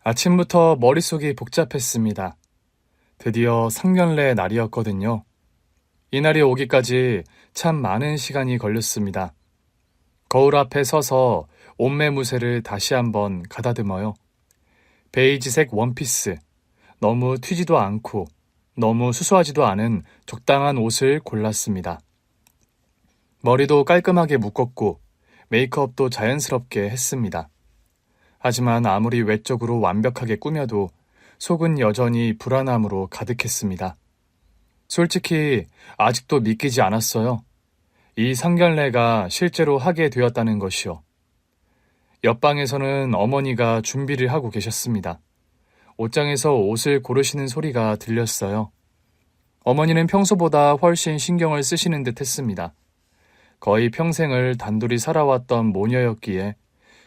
아침부터 머릿속이 복잡했습니다. 드디어 상견례 날이었거든요. 이날이 오기까지 참 많은 시간이 걸렸습니다. 거울 앞에 서서 옷매무새를 다시 한번 가다듬어요. 베이지색 원피스, 너무 튀지도 않고 너무 수수하지도 않은 적당한 옷을 골랐습니다. 머리도 깔끔하게 묶었고 메이크업도 자연스럽게 했습니다. 하지만 아무리 외적으로 완벽하게 꾸며도 속은 여전히 불안함으로 가득했습니다. 솔직히 아직도 믿기지 않았어요. 이 상견례가 실제로 하게 되었다는 것이요. 옆방에서는 어머니가 준비를 하고 계셨습니다. 옷장에서 옷을 고르시는 소리가 들렸어요. 어머니는 평소보다 훨씬 신경을 쓰시는 듯 했습니다. 거의 평생을 단둘이 살아왔던 모녀였기에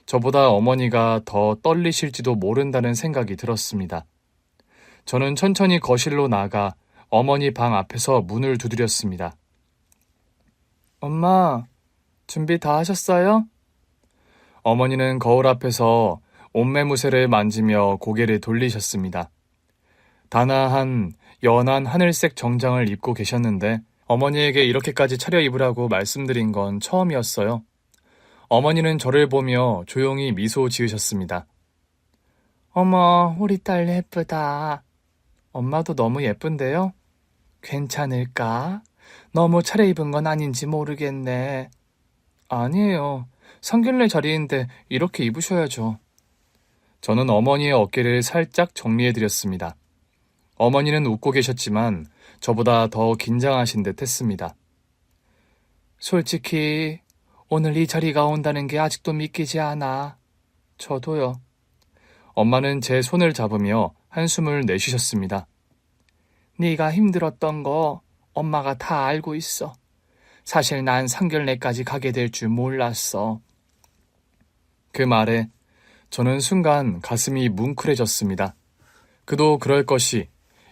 저보다 어머니가 더 떨리실지도 모른다는 생각이 들었습니다. 저는 천천히 거실로 나가 어머니 방 앞에서 문을 두드렸습니다. 엄마, 준비 다 하셨어요? 어머니는 거울 앞에서 옷매무새를 만지며 고개를 돌리셨습니다. 단아한 연한 하늘색 정장을 입고 계셨는데 어머니에게 이렇게까지 차려입으라고 말씀드린 건 처음이었어요. 어머니는 저를 보며 조용히 미소 지으셨습니다. 어머, 우리 딸 예쁘다. 엄마도 너무 예쁜데요? 괜찮을까? 너무 차려입은 건 아닌지 모르겠네. 아니에요. 상견례 자리인데 이렇게 입으셔야죠. 저는 어머니의 어깨를 살짝 정리해드렸습니다. 어머니는 웃고 계셨지만 저보다 더 긴장하신 듯 했습니다. 솔직히 오늘 이 자리가 온다는 게 아직도 믿기지 않아. 저도요. 엄마는 제 손을 잡으며 한숨을 내쉬셨습니다. 네가 힘들었던 거 엄마가 다 알고 있어. 사실 난 상견례까지 가게 될 줄 몰랐어. 그 말에 저는 순간 가슴이 뭉클해졌습니다. 그도 그럴 것이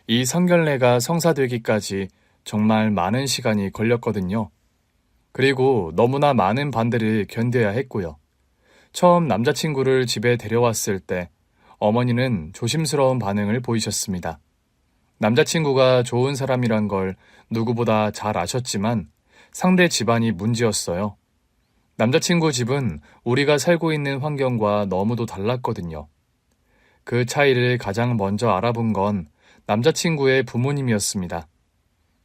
이 상견례가 성사되기까지 정말 많은 시간이 걸렸거든요. 그리고 너무나 많은 반대를 견뎌야 했고요. 처음 남자친구를 집에 데려왔을 때 어머니는 조심스러운 반응을 보이셨습니다. 남자친구가 좋은 사람이란 걸 누구보다 잘 아셨지만 상대 집안이 문제였어요. 남자친구 집은 우리가 살고 있는 환경과 너무도 달랐거든요. 그 차이를 가장 먼저 알아본 건 남자친구의 부모님이었습니다.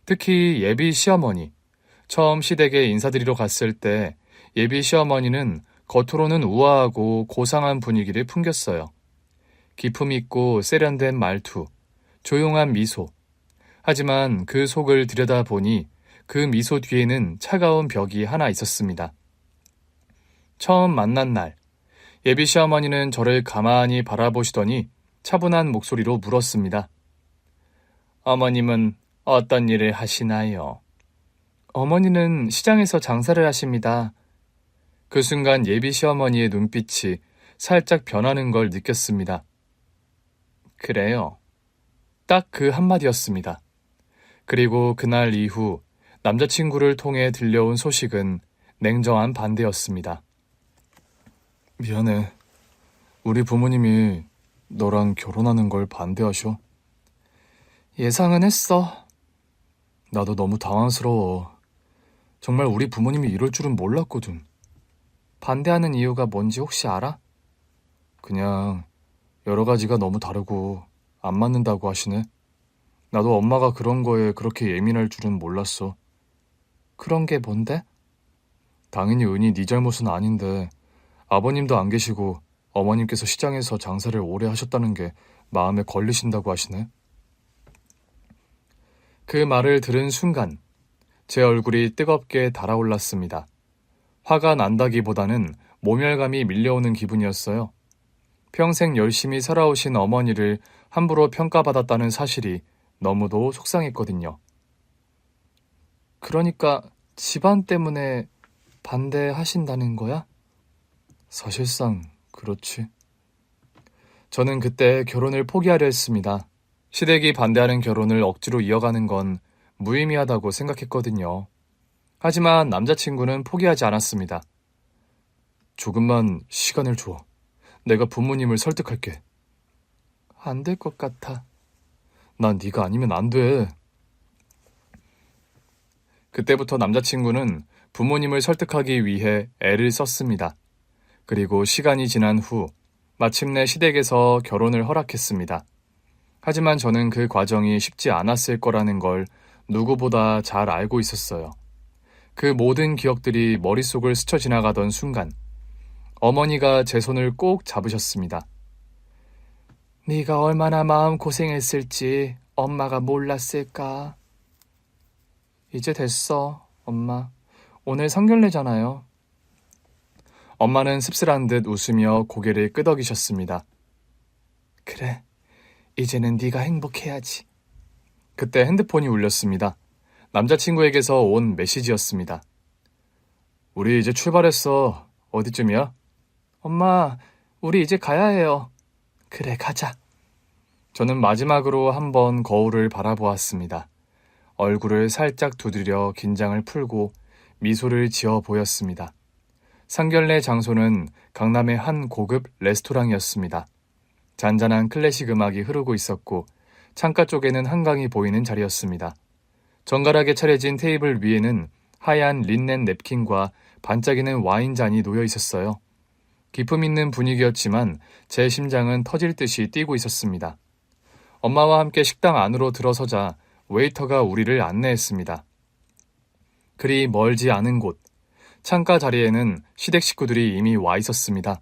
특히 예비 시어머니. 처음 시댁에 인사드리러 갔을 때 예비 시어머니는 겉으로는 우아하고 고상한 분위기를 풍겼어요. 기품 있고 세련된 말투, 조용한 미소. 하지만 그 속을 들여다보니 그 미소 뒤에는 차가운 벽이 하나 있었습니다. 처음 만난 날, 예비 시어머니는 저를 가만히 바라보시더니 차분한 목소리로 물었습니다. 어머님은 어떤 일을 하시나요? 어머니는 시장에서 장사를 하십니다. 그 순간 예비 시어머니의 눈빛이 살짝 변하는 걸 느꼈습니다. 그래요. 딱 그 한마디였습니다. 그리고 그날 이후 남자친구를 통해 들려온 소식은 냉정한 반대였습니다. 미안해. 우리 부모님이 너랑 결혼하는 걸 반대하셔. 예상은 했어. 나도 너무 당황스러워. 정말 우리 부모님이 이럴 줄은 몰랐거든. 반대하는 이유가 뭔지 혹시 알아? 그냥 여러 가지가 너무 다르고 안 맞는다고 하시네. 나도 엄마가 그런 거에 그렇게 예민할 줄은 몰랐어. 그런 게 뭔데? 당연히 은희 네 잘못은 아닌데 아버님도 안 계시고 어머님께서 시장에서 장사를 오래 하셨다는 게 마음에 걸리신다고 하시네. 그 말을 들은 순간 제 얼굴이 뜨겁게 달아올랐습니다. 화가 난다기보다는 모멸감이 밀려오는 기분이었어요. 평생 열심히 살아오신 어머니를 함부로 평가받았다는 사실이 너무도 속상했거든요. 그러니까 집안 때문에 반대하신다는 거야? 사실상 그렇지. 저는 그때 결혼을 포기하려 했습니다. 시댁이 반대하는 결혼을 억지로 이어가는 건 무의미하다고 생각했거든요. 하지만 남자친구는 포기하지 않았습니다. 조금만 시간을 줘. 내가 부모님을 설득할게. 안 될 것 같아. 난 네가 아니면 안 돼. 그때부터 남자친구는 부모님을 설득하기 위해 애를 썼습니다. 그리고 시간이 지난 후 마침내 시댁에서 결혼을 허락했습니다. 하지만 저는 그 과정이 쉽지 않았을 거라는 걸 누구보다 잘 알고 있었어요. 그 모든 기억들이 머릿속을 스쳐 지나가던 순간 어머니가 제 손을 꼭 잡으셨습니다. 네가 얼마나 마음고생했을지 엄마가 몰랐을까? 이제 됐어, 엄마. 오늘 성결례잖아요. 엄마는 씁쓸한 듯 웃으며 고개를 끄덕이셨습니다. 그래, 이제는 네가 행복해야지. 그때 핸드폰이 울렸습니다. 남자친구에게서 온 메시지였습니다. 우리 이제 출발했어. 어디쯤이야? 엄마, 우리 이제 가야 해요. 그래, 가자. 저는 마지막으로 한번 거울을 바라보았습니다. 얼굴을 살짝 두드려 긴장을 풀고 미소를 지어 보였습니다. 상견례 장소는 강남의 한 고급 레스토랑이었습니다. 잔잔한 클래식 음악이 흐르고 있었고 창가 쪽에는 한강이 보이는 자리였습니다. 정갈하게 차려진 테이블 위에는 하얀 린넨 냅킨과 반짝이는 와인잔이 놓여 있었어요. 기품 있는 분위기였지만 제 심장은 터질 듯이 뛰고 있었습니다. 엄마와 함께 식당 안으로 들어서자 웨이터가 우리를 안내했습니다. 그리 멀지 않은 곳, 창가 자리에는 시댁 식구들이 이미 와 있었습니다.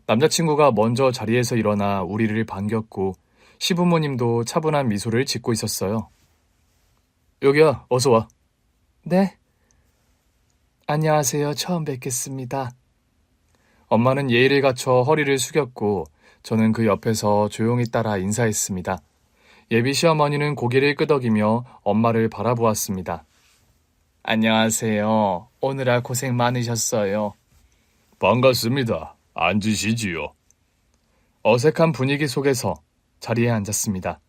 남자친구가 먼저 자리에서 일어나 우리를 반겼고 시부모님도 차분한 미소를 짓고 있었어요. 여기야, 어서 와. 네. 안녕하세요. 처음 뵙겠습니다. 엄마는 예의를 갖춰 허리를 숙였고 저는 그 옆에서 조용히 따라 인사했습니다. 예비 시어머니는 고개를 끄덕이며 엄마를 바라보았습니다. 안녕하세요. 오느라 고생 많으셨어요. 반갑습니다. 앉으시지요. 어색한 분위기 속에서 자리에 앉았습니다.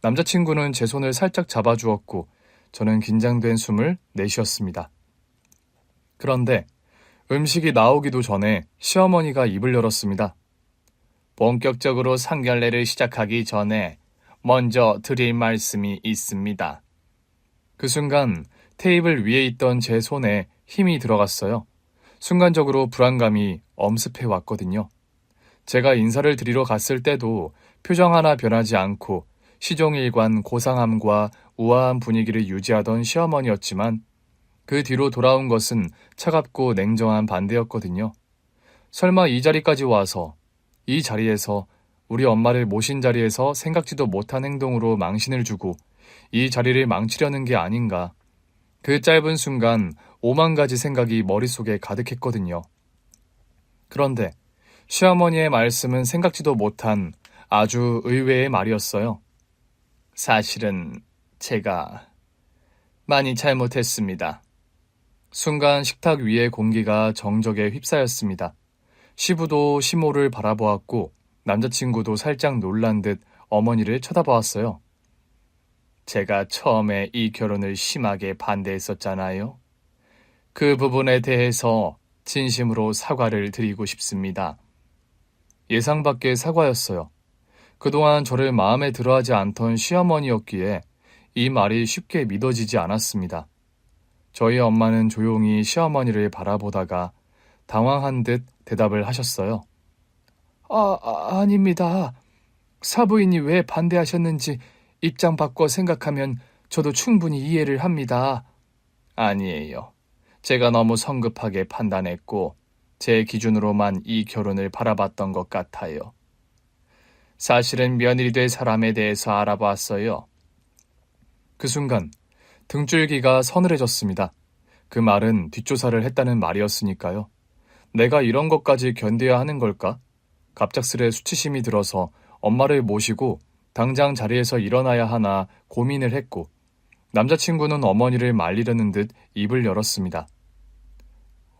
남자친구는 제 손을 살짝 잡아주었고 저는 긴장된 숨을 내쉬었습니다. 그런데 음식이 나오기도 전에 시어머니가 입을 열었습니다. 본격적으로 상견례를 시작하기 전에 먼저 드릴 말씀이 있습니다. 그 순간 테이블 위에 있던 제 손에 힘이 들어갔어요. 순간적으로 불안감이 엄습해 왔거든요. 제가 인사를 드리러 갔을 때도 표정 하나 변하지 않고 시종일관 고상함과 우아한 분위기를 유지하던 시어머니였지만 그 뒤로 돌아온 것은 차갑고 냉정한 반대였거든요. 설마 이 자리까지 와서, 이 자리에서 우리 엄마를 모신 자리에서 생각지도 못한 행동으로 망신을 주고 이 자리를 망치려는 게 아닌가. 그 짧은 순간 5만 가지 생각이 머릿속에 가득했거든요. 그런데 시어머니의 말씀은 생각지도 못한 아주 의외의 말이었어요. 사실은 제가 많이 잘못했습니다. 순간 식탁 위의 공기가 정적에 휩싸였습니다. 시부도 시모를 바라보았고 남자친구도 살짝 놀란 듯 어머니를 쳐다보았어요. 제가 처음에 이 결혼을 심하게 반대했었잖아요. 그 부분에 대해서 진심으로 사과를 드리고 싶습니다. 예상 밖의 사과였어요. 그동안 저를 마음에 들어하지 않던 시어머니였기에 이 말이 쉽게 믿어지지 않았습니다. 저희 엄마는 조용히 시어머니를 바라보다가 당황한 듯 대답을 하셨어요. 아닙니다. 사부인이 왜 반대하셨는지 입장 바꿔 생각하면 저도 충분히 이해를 합니다. 아니에요. 제가 너무 성급하게 판단했고 제 기준으로만 이 결혼을 바라봤던 것 같아요. 사실은 며느리 될 사람에 대해서 알아봤어요. 그 순간 등줄기가 서늘해졌습니다. 그 말은 뒷조사를 했다는 말이었으니까요. 내가 이런 것까지 견뎌야 하는 걸까? 갑작스레 수치심이 들어서 엄마를 모시고 당장 자리에서 일어나야 하나 고민을 했고 남자친구는 어머니를 말리려는 듯 입을 열었습니다.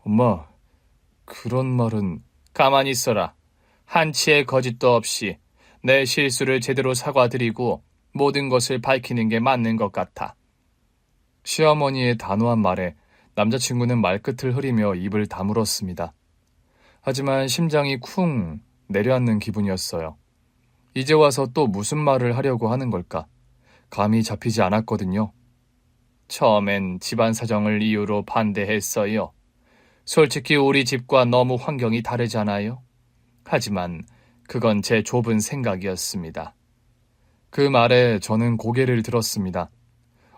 엄마, 그런 말은... 가만히 있어라. 한치의 거짓도 없이 내 실수를 제대로 사과드리고 모든 것을 밝히는 게 맞는 것 같아. 시어머니의 단호한 말에 남자친구는 말끝을 흐리며 입을 다물었습니다. 하지만 심장이 쿵 내려앉는 기분이었어요. 이제 와서 또 무슨 말을 하려고 하는 걸까? 감이 잡히지 않았거든요. 처음엔 집안 사정을 이유로 반대했어요. 솔직히 우리 집과 너무 환경이 다르잖아요. 하지만 그건 제 좁은 생각이었습니다. 그 말에 저는 고개를 들었습니다.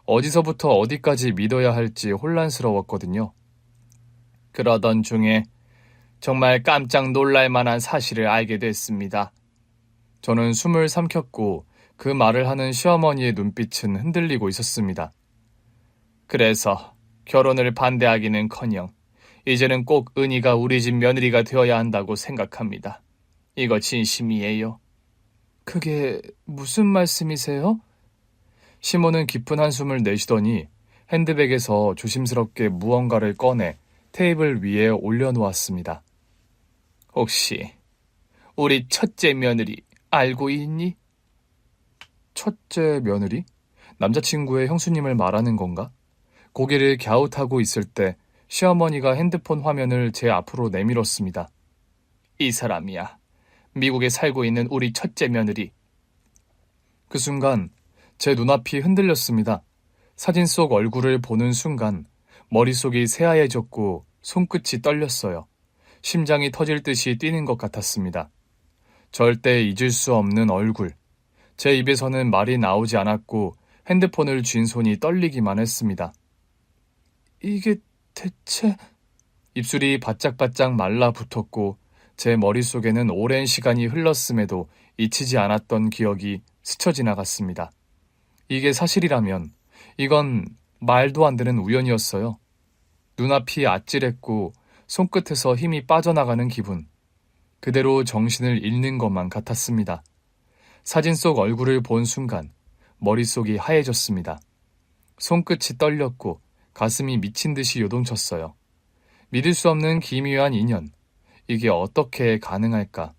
어디서부터 어디까지 믿어야 할지 혼란스러웠거든요. 그러던 중에 정말 깜짝 놀랄 만한 사실을 알게 됐습니다. 저는 숨을 삼켰고 그 말을 하는 시어머니의 눈빛은 흔들리고 있었습니다. 그래서 결혼을 반대하기는커녕 이제는 꼭 은희가 우리 집 며느리가 되어야 한다고 생각합니다. 이거 진심이에요. 그게 무슨 말씀이세요? 시모는 깊은 한숨을 내쉬더니 핸드백에서 조심스럽게 무언가를 꺼내 테이블 위에 올려놓았습니다. 혹시 우리 첫째 며느리 알고 있니? 첫째 며느리? 남자친구의 형수님을 말하는 건가? 고개를 갸웃하고 있을 때 시어머니가 핸드폰 화면을 제 앞으로 내밀었습니다. 이 사람이야. 미국에 살고 있는 우리 첫째 며느리. 그 순간 제 눈앞이 흔들렸습니다. 사진 속 얼굴을 보는 순간 머릿속이 새하얘졌고 손끝이 떨렸어요. 심장이 터질 듯이 뛰는 것 같았습니다. 절대 잊을 수 없는 얼굴. 제 입에서는 말이 나오지 않았고 핸드폰을 쥔 손이 떨리기만 했습니다. 이게 대체... 입술이 바짝바짝 말라붙었고 제 머릿속에는 오랜 시간이 흘렀음에도 잊히지 않았던 기억이 스쳐 지나갔습니다. 이게 사실이라면 이건 말도 안 되는 우연이었어요. 눈앞이 아찔했고 손끝에서 힘이 빠져나가는 기분. 그대로 정신을 잃는 것만 같았습니다. 사진 속 얼굴을 본 순간 머릿속이 하얘졌습니다. 손끝이 떨렸고 가슴이 미친 듯이 요동쳤어요. 믿을 수 없는 기묘한 인연. 이게 어떻게 가능할까?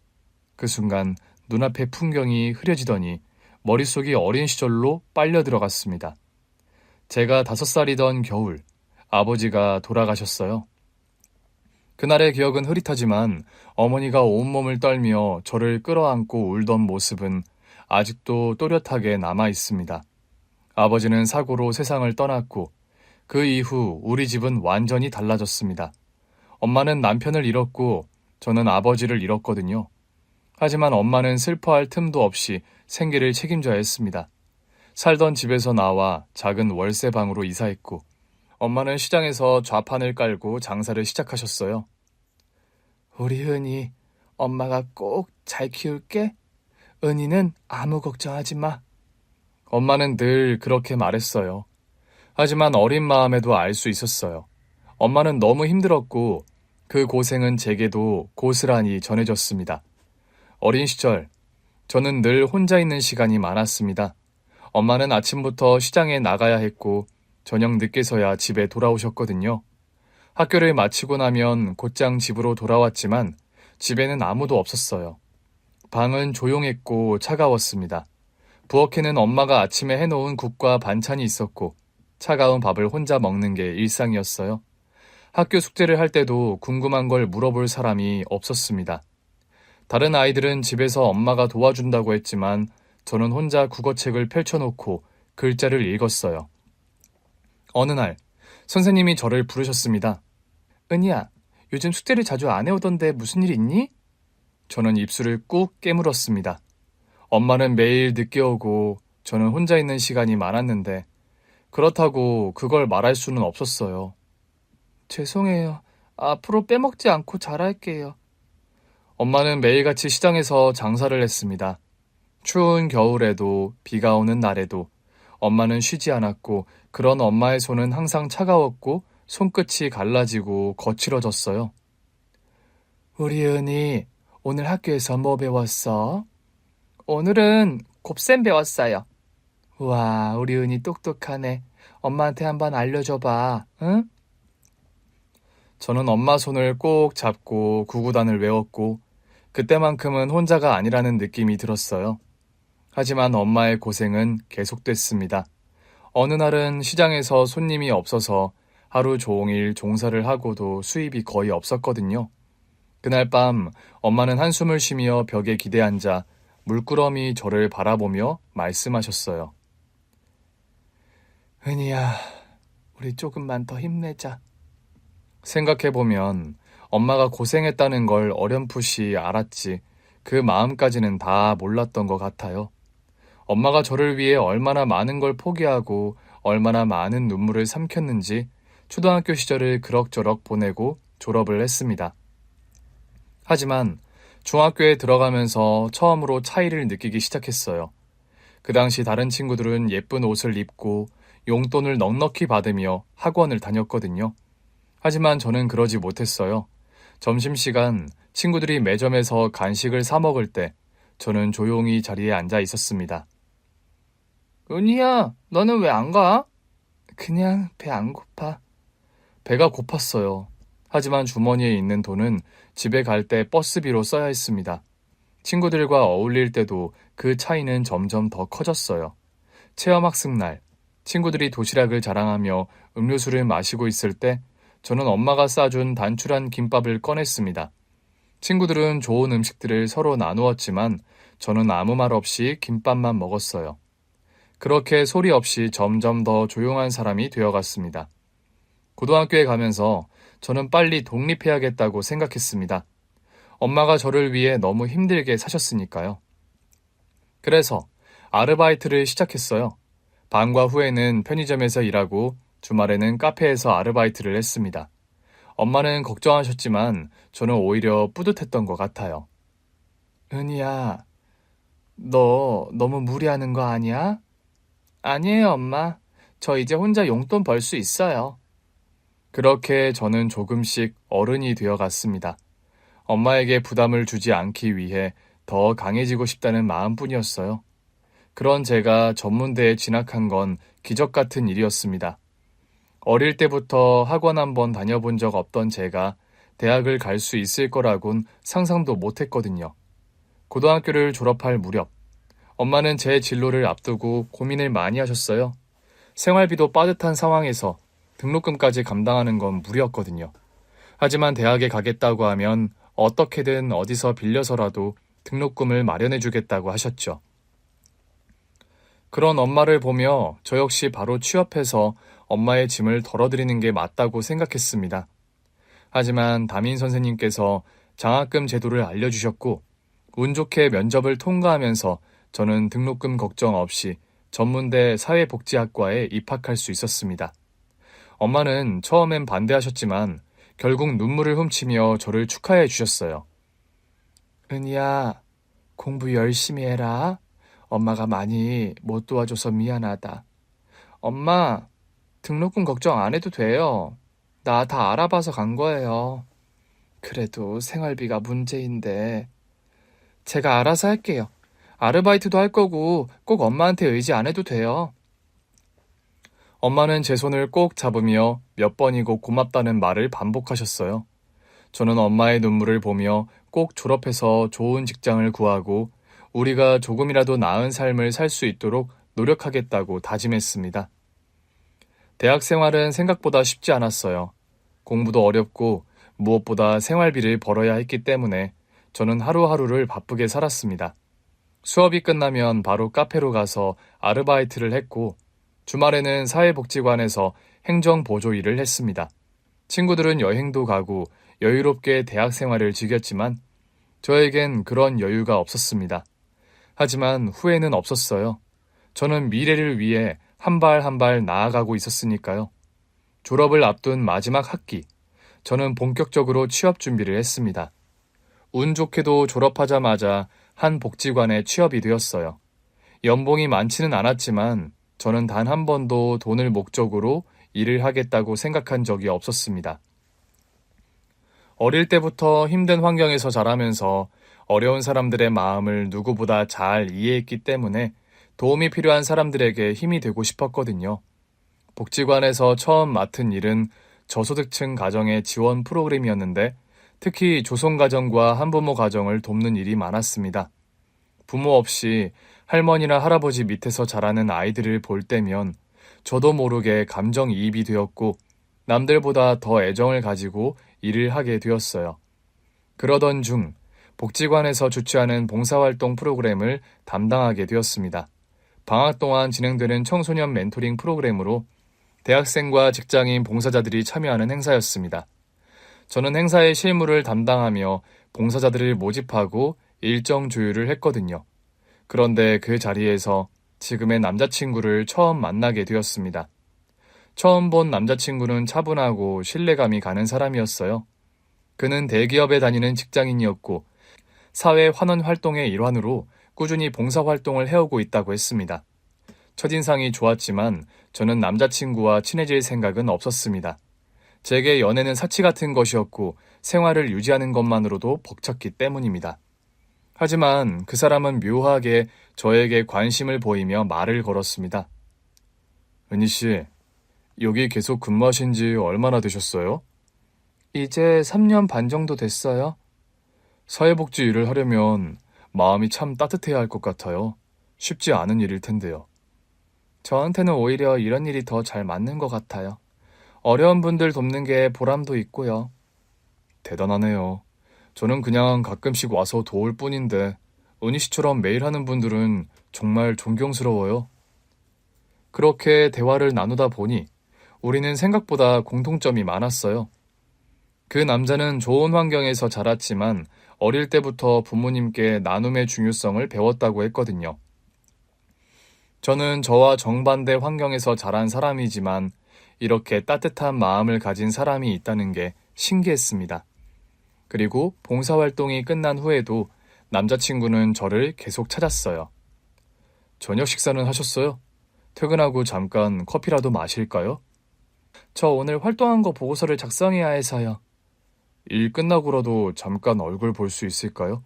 그 순간 눈앞의 풍경이 흐려지더니 머릿속이 어린 시절로 빨려 들어갔습니다. 제가 5살이던 겨울, 아버지가 돌아가셨어요. 그날의 기억은 흐릿하지만 어머니가 온몸을 떨며 저를 끌어안고 울던 모습은 아직도 또렷하게 남아 있습니다. 아버지는 사고로 세상을 떠났고 그 이후 우리 집은 완전히 달라졌습니다. 엄마는 남편을 잃었고 저는 아버지를 잃었거든요. 하지만 엄마는 슬퍼할 틈도 없이 생계를 책임져야 했습니다. 살던 집에서 나와 작은 월세방으로 이사했고 엄마는 시장에서 좌판을 깔고 장사를 시작하셨어요. 우리 은희, 엄마가 꼭 잘 키울게. 은희는 아무 걱정하지 마. 엄마는 늘 그렇게 말했어요. 하지만 어린 마음에도 알 수 있었어요. 엄마는 너무 힘들었고 그 고생은 제게도 고스란히 전해졌습니다. 어린 시절, 저는 늘 혼자 있는 시간이 많았습니다. 엄마는 아침부터 시장에 나가야 했고 저녁 늦게서야 집에 돌아오셨거든요. 학교를 마치고 나면 곧장 집으로 돌아왔지만 집에는 아무도 없었어요. 방은 조용했고 차가웠습니다. 부엌에는 엄마가 아침에 해놓은 국과 반찬이 있었고 차가운 밥을 혼자 먹는 게 일상이었어요. 학교 숙제를 할 때도 궁금한 걸 물어볼 사람이 없었습니다. 다른 아이들은 집에서 엄마가 도와준다고 했지만 저는 혼자 국어책을 펼쳐놓고 글자를 읽었어요. 어느 날 선생님이 저를 부르셨습니다. 은희야, 요즘 숙제를 자주 안 해오던데 무슨 일 있니? 저는 입술을 꾹 깨물었습니다. 엄마는 매일 늦게 오고 저는 혼자 있는 시간이 많았는데 그렇다고 그걸 말할 수는 없었어요. 죄송해요. 앞으로 빼먹지 않고 잘할게요. 엄마는 매일같이 시장에서 장사를 했습니다. 추운 겨울에도 비가 오는 날에도 엄마는 쉬지 않았고 그런 엄마의 손은 항상 차가웠고 손끝이 갈라지고 거칠어졌어요. 우리 은희, 오늘 학교에서 뭐 배웠어? 오늘은 곱셈 배웠어요. 와, 우리 은희 똑똑하네. 엄마한테 한번 알려줘봐, 응? 저는 엄마 손을 꼭 잡고 구구단을 외웠고 그때만큼은 혼자가 아니라는 느낌이 들었어요. 하지만 엄마의 고생은 계속됐습니다. 어느 날은 시장에서 손님이 없어서 하루 종일 종사를 하고도 수입이 거의 없었거든요. 그날 밤 엄마는 한숨을 쉬며 벽에 기대앉아 물끄러미 저를 바라보며 말씀하셨어요. 은희야, 우리 조금만 더 힘내자. 생각해보면 엄마가 고생했다는 걸 어렴풋이 알았지 그 마음까지는 다 몰랐던 것 같아요. 엄마가 저를 위해 얼마나 많은 걸 포기하고 얼마나 많은 눈물을 삼켰는지 초등학교 시절을 그럭저럭 보내고 졸업을 했습니다. 하지만 중학교에 들어가면서 처음으로 차이를 느끼기 시작했어요. 그 당시 다른 친구들은 예쁜 옷을 입고 용돈을 넉넉히 받으며 학원을 다녔거든요. 하지만 저는 그러지 못했어요. 점심시간 친구들이 매점에서 간식을 사 먹을 때 저는 조용히 자리에 앉아 있었습니다. 은희야, 너는 왜 안 가? 그냥 배 안 고파. 배가 고팠어요. 하지만 주머니에 있는 돈은 집에 갈 때 버스비로 써야 했습니다. 친구들과 어울릴 때도 그 차이는 점점 더 커졌어요. 체험학습날, 친구들이 도시락을 자랑하며 음료수를 마시고 있을 때 저는 엄마가 싸준 단출한 김밥을 꺼냈습니다. 친구들은 좋은 음식들을 서로 나누었지만 저는 아무 말 없이 김밥만 먹었어요. 그렇게 소리 없이 점점 더 조용한 사람이 되어갔습니다. 고등학교에 가면서 저는 빨리 독립해야겠다고 생각했습니다. 엄마가 저를 위해 너무 힘들게 사셨으니까요. 그래서 아르바이트를 시작했어요. 방과 후에는 편의점에서 일하고 주말에는 카페에서 아르바이트를 했습니다. 엄마는 걱정하셨지만 저는 오히려 뿌듯했던 것 같아요. 은희야, 너 너무 무리하는 거 아니야? 아니에요, 엄마. 저 이제 혼자 용돈 벌 수 있어요. 그렇게 저는 조금씩 어른이 되어 갔습니다. 엄마에게 부담을 주지 않기 위해 더 강해지고 싶다는 마음뿐이었어요. 그런 제가 전문대에 진학한 건 기적 같은 일이었습니다. 어릴 때부터 학원 한번 다녀본 적 없던 제가 대학을 갈 수 있을 거라곤 상상도 못했거든요. 고등학교를 졸업할 무렵, 엄마는 제 진로를 앞두고 고민을 많이 하셨어요. 생활비도 빠듯한 상황에서 등록금까지 감당하는 건 무리였거든요. 하지만 대학에 가겠다고 하면 어떻게든 어디서 빌려서라도 등록금을 마련해 주겠다고 하셨죠. 그런 엄마를 보며 저 역시 바로 취업해서 엄마의 짐을 덜어드리는 게 맞다고 생각했습니다. 하지만 담임 선생님께서 장학금 제도를 알려주셨고 운 좋게 면접을 통과하면서 저는 등록금 걱정 없이 전문대 사회복지학과에 입학할 수 있었습니다. 엄마는 처음엔 반대하셨지만 결국 눈물을 훔치며 저를 축하해 주셨어요. 은희야, 공부 열심히 해라. 엄마가 많이 못 도와줘서 미안하다. 엄마, 등록금 걱정 안 해도 돼요. 나 다 알아봐서 간 거예요. 그래도 생활비가 문제인데. 제가 알아서 할게요. 아르바이트도 할 거고 꼭 엄마한테 의지 안 해도 돼요. 엄마는 제 손을 꼭 잡으며 몇 번이고 고맙다는 말을 반복하셨어요. 저는 엄마의 눈물을 보며 꼭 졸업해서 좋은 직장을 구하고 우리가 조금이라도 나은 삶을 살 수 있도록 노력하겠다고 다짐했습니다. 대학 생활은 생각보다 쉽지 않았어요. 공부도 어렵고 무엇보다 생활비를 벌어야 했기 때문에 저는 하루하루를 바쁘게 살았습니다. 수업이 끝나면 바로 카페로 가서 아르바이트를 했고 주말에는 사회복지관에서 행정보조 일을 했습니다. 친구들은 여행도 가고 여유롭게 대학 생활을 즐겼지만 저에겐 그런 여유가 없었습니다. 하지만 후회는 없었어요. 저는 미래를 위해 한 발 한 발 나아가고 있었으니까요. 졸업을 앞둔 마지막 학기, 저는 본격적으로 취업 준비를 했습니다. 운 좋게도 졸업하자마자 한 복지관에 취업이 되었어요. 연봉이 많지는 않았지만 저는 단 한 번도 돈을 목적으로 일을 하겠다고 생각한 적이 없었습니다. 어릴 때부터 힘든 환경에서 자라면서 어려운 사람들의 마음을 누구보다 잘 이해했기 때문에 도움이 필요한 사람들에게 힘이 되고 싶었거든요. 복지관에서 처음 맡은 일은 저소득층 가정의 지원 프로그램이었는데 특히 조손가정과 한부모 가정을 돕는 일이 많았습니다. 부모 없이 할머니나 할아버지 밑에서 자라는 아이들을 볼 때면 저도 모르게 감정이입이 되었고 남들보다 더 애정을 가지고 일을 하게 되었어요. 그러던 중 복지관에서 주최하는 봉사활동 프로그램을 담당하게 되었습니다. 방학 동안 진행되는 청소년 멘토링 프로그램으로 대학생과 직장인 봉사자들이 참여하는 행사였습니다. 저는 행사의 실무를 담당하며 봉사자들을 모집하고 일정 조율을 했거든요. 그런데 그 자리에서 지금의 남자친구를 처음 만나게 되었습니다. 처음 본 남자친구는 차분하고 신뢰감이 가는 사람이었어요. 그는 대기업에 다니는 직장인이었고 사회 환원 활동의 일환으로 꾸준히 봉사활동을 해오고 있다고 했습니다. 첫인상이 좋았지만 저는 남자친구와 친해질 생각은 없었습니다. 제게 연애는 사치 같은 것이었고 생활을 유지하는 것만으로도 벅찼기 때문입니다. 하지만 그 사람은 묘하게 저에게 관심을 보이며 말을 걸었습니다. 은희 씨, 여기 계속 근무하신 지 얼마나 되셨어요? 이제 3년 반 정도 됐어요. 사회복지 일을 하려면 마음이 참 따뜻해야 할 것 같아요. 쉽지 않은 일일 텐데요. 저한테는 오히려 이런 일이 더 잘 맞는 것 같아요. 어려운 분들 돕는 게 보람도 있고요. 대단하네요. 저는 그냥 가끔씩 와서 도울 뿐인데 은희 씨처럼 매일 하는 분들은 정말 존경스러워요. 그렇게 대화를 나누다 보니 우리는 생각보다 공통점이 많았어요. 그 남자는 좋은 환경에서 자랐지만 어릴 때부터 부모님께 나눔의 중요성을 배웠다고 했거든요. 저는 저와 정반대 환경에서 자란 사람이지만 이렇게 따뜻한 마음을 가진 사람이 있다는 게 신기했습니다. 그리고 봉사활동이 끝난 후에도 남자친구는 저를 계속 찾았어요. 저녁 식사는 하셨어요? 퇴근하고 잠깐 커피라도 마실까요? 저 오늘 활동한 거 보고서를 작성해야 해서요. 일 끝나고라도 잠깐 얼굴 볼 수 있을까요?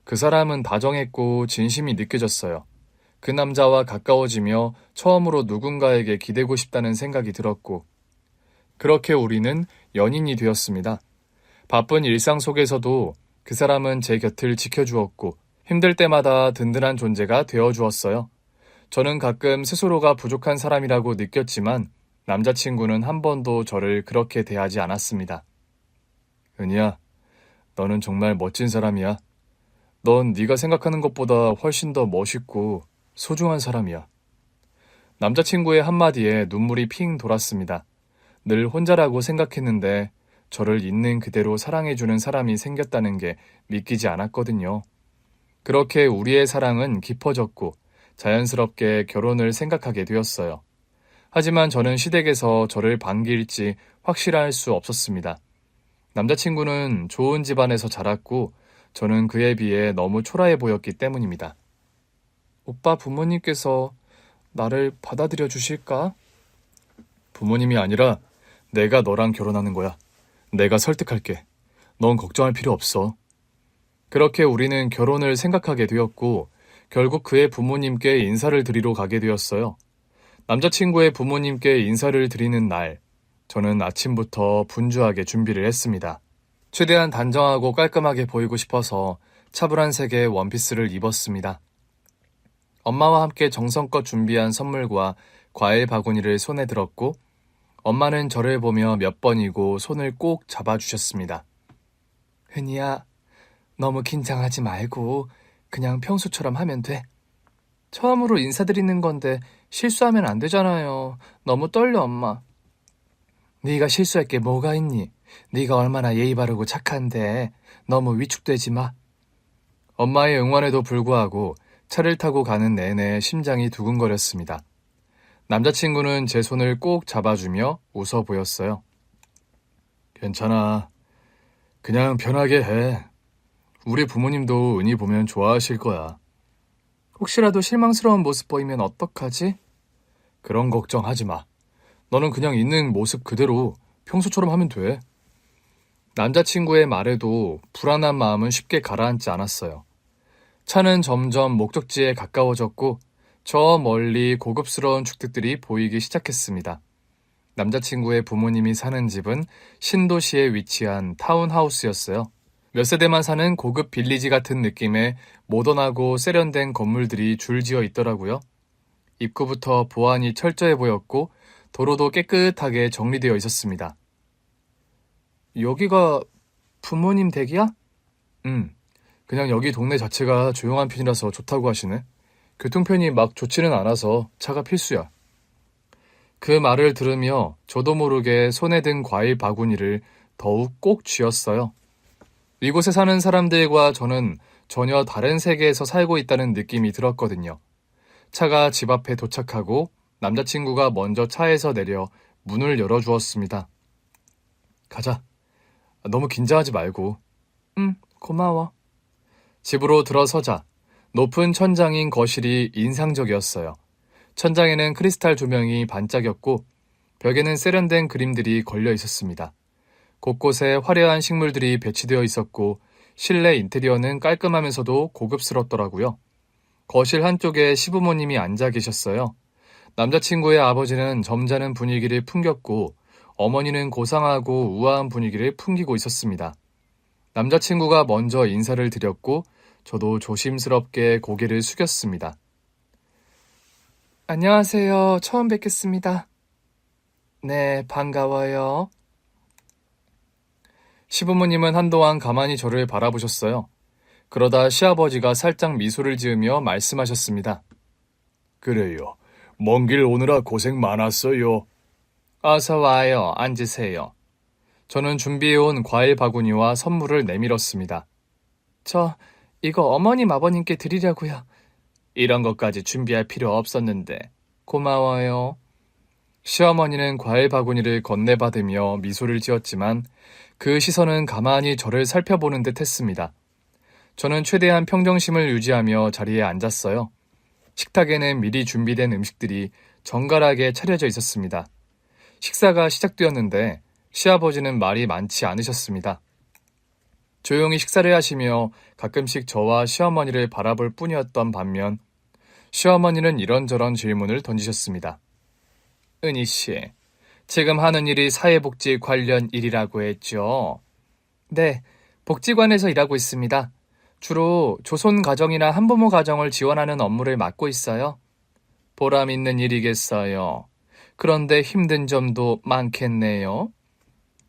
그 사람은 다정했고 진심이 느껴졌어요. 그 남자와 가까워지며 처음으로 누군가에게 기대고 싶다는 생각이 들었고, 그렇게 우리는 연인이 되었습니다. 바쁜 일상 속에서도 그 사람은 제 곁을 지켜주었고, 힘들 때마다 든든한 존재가 되어주었어요. 저는 가끔 스스로가 부족한 사람이라고 느꼈지만, 남자친구는 한 번도 저를 그렇게 대하지 않았습니다. 은희야, 너는 정말 멋진 사람이야. 넌 네가 생각하는 것보다 훨씬 더 멋있고 소중한 사람이야. 남자친구의 한마디에 눈물이 핑 돌았습니다. 늘 혼자라고 생각했는데 저를 있는 그대로 사랑해주는 사람이 생겼다는 게 믿기지 않았거든요. 그렇게 우리의 사랑은 깊어졌고 자연스럽게 결혼을 생각하게 되었어요. 하지만 저는 시댁에서 저를 반길지 확실할 수 없었습니다. 남자친구는 좋은 집안에서 자랐고 저는 그에 비해 너무 초라해 보였기 때문입니다. 오빠 부모님께서 나를 받아들여 주실까? 부모님이 아니라 내가 너랑 결혼하는 거야. 내가 설득할게. 넌 걱정할 필요 없어. 그렇게 우리는 결혼을 생각하게 되었고 결국 그의 부모님께 인사를 드리러 가게 되었어요. 남자친구의 부모님께 인사를 드리는 날, 저는 아침부터 분주하게 준비를 했습니다. 최대한 단정하고 깔끔하게 보이고 싶어서 차분한 색의 원피스를 입었습니다. 엄마와 함께 정성껏 준비한 선물과 과일 바구니를 손에 들었고 엄마는 저를 보며 몇 번이고 손을 꼭 잡아주셨습니다. 흔이야, 너무 긴장하지 말고 그냥 평소처럼 하면 돼. 처음으로 인사드리는 건데 실수하면 안 되잖아요. 너무 떨려, 엄마. 네가 실수할 게 뭐가 있니? 네가 얼마나 예의 바르고 착한데 너무 위축되지 마. 엄마의 응원에도 불구하고 차를 타고 가는 내내 심장이 두근거렸습니다. 남자친구는 제 손을 꼭 잡아주며 웃어 보였어요. 괜찮아. 그냥 편하게 해. 우리 부모님도 은희 보면 좋아하실 거야. 혹시라도 실망스러운 모습 보이면 어떡하지? 그런 걱정하지 마. 너는 그냥 있는 모습 그대로 평소처럼 하면 돼. 남자친구의 말에도 불안한 마음은 쉽게 가라앉지 않았어요. 차는 점점 목적지에 가까워졌고 저 멀리 고급스러운 주택들이 보이기 시작했습니다. 남자친구의 부모님이 사는 집은 신도시에 위치한 타운하우스였어요. 몇 세대만 사는 고급 빌리지 같은 느낌의 모던하고 세련된 건물들이 줄지어 있더라고요. 입구부터 보안이 철저해 보였고 도로도 깨끗하게 정리되어 있었습니다. 여기가 부모님 댁이야? 그냥 여기 동네 자체가 조용한 편이라서 좋다고 하시네. 교통편이 막 좋지는 않아서 차가 필수야. 그 말을 들으며 저도 모르게 손에 든 과일 바구니를 더욱 꼭 쥐었어요. 이곳에 사는 사람들과 저는 전혀 다른 세계에서 살고 있다는 느낌이 들었거든요. 차가 집 앞에 도착하고 남자친구가 먼저 차에서 내려 문을 열어주었습니다. 가자. 너무 긴장하지 말고. 고마워. 집으로 들어서자 높은 천장인 거실이 인상적이었어요. 천장에는 크리스탈 조명이 반짝였고 벽에는 세련된 그림들이 걸려 있었습니다. 곳곳에 화려한 식물들이 배치되어 있었고 실내 인테리어는 깔끔하면서도 고급스럽더라고요. 거실 한쪽에 시부모님이 앉아 계셨어요. 남자친구의 아버지는 점잖은 분위기를 풍겼고 어머니는 고상하고 우아한 분위기를 풍기고 있었습니다. 남자친구가 먼저 인사를 드렸고 저도 조심스럽게 고개를 숙였습니다. 안녕하세요. 처음 뵙겠습니다. 네, 반가워요. 시부모님은 한동안 가만히 저를 바라보셨어요. 그러다 시아버지가 살짝 미소를 지으며 말씀하셨습니다. 그래요. 먼 길 오느라 고생 많았어요. 어서 와요. 앉으세요. 저는 준비해온 과일 바구니와 선물을 내밀었습니다. 저 이거 어머님 아버님께 드리려고요. 이런 것까지 준비할 필요 없었는데. 고마워요. 시어머니는 과일 바구니를 건네받으며 미소를 지었지만 그 시선은 가만히 저를 살펴보는 듯 했습니다. 저는 최대한 평정심을 유지하며 자리에 앉았어요. 식탁에는 미리 준비된 음식들이 정갈하게 차려져 있었습니다. 식사가 시작되었는데 시아버지는 말이 많지 않으셨습니다. 조용히 식사를 하시며 가끔씩 저와 시어머니를 바라볼 뿐이었던 반면 시어머니는 이런저런 질문을 던지셨습니다. 은희 씨, 지금 하는 일이 사회복지 관련 일이라고 했죠? 네, 복지관에서 일하고 있습니다. 주로 조손 가정이나 한부모 가정을 지원하는 업무를 맡고 있어요. 보람 있는 일이겠어요. 그런데 힘든 점도 많겠네요.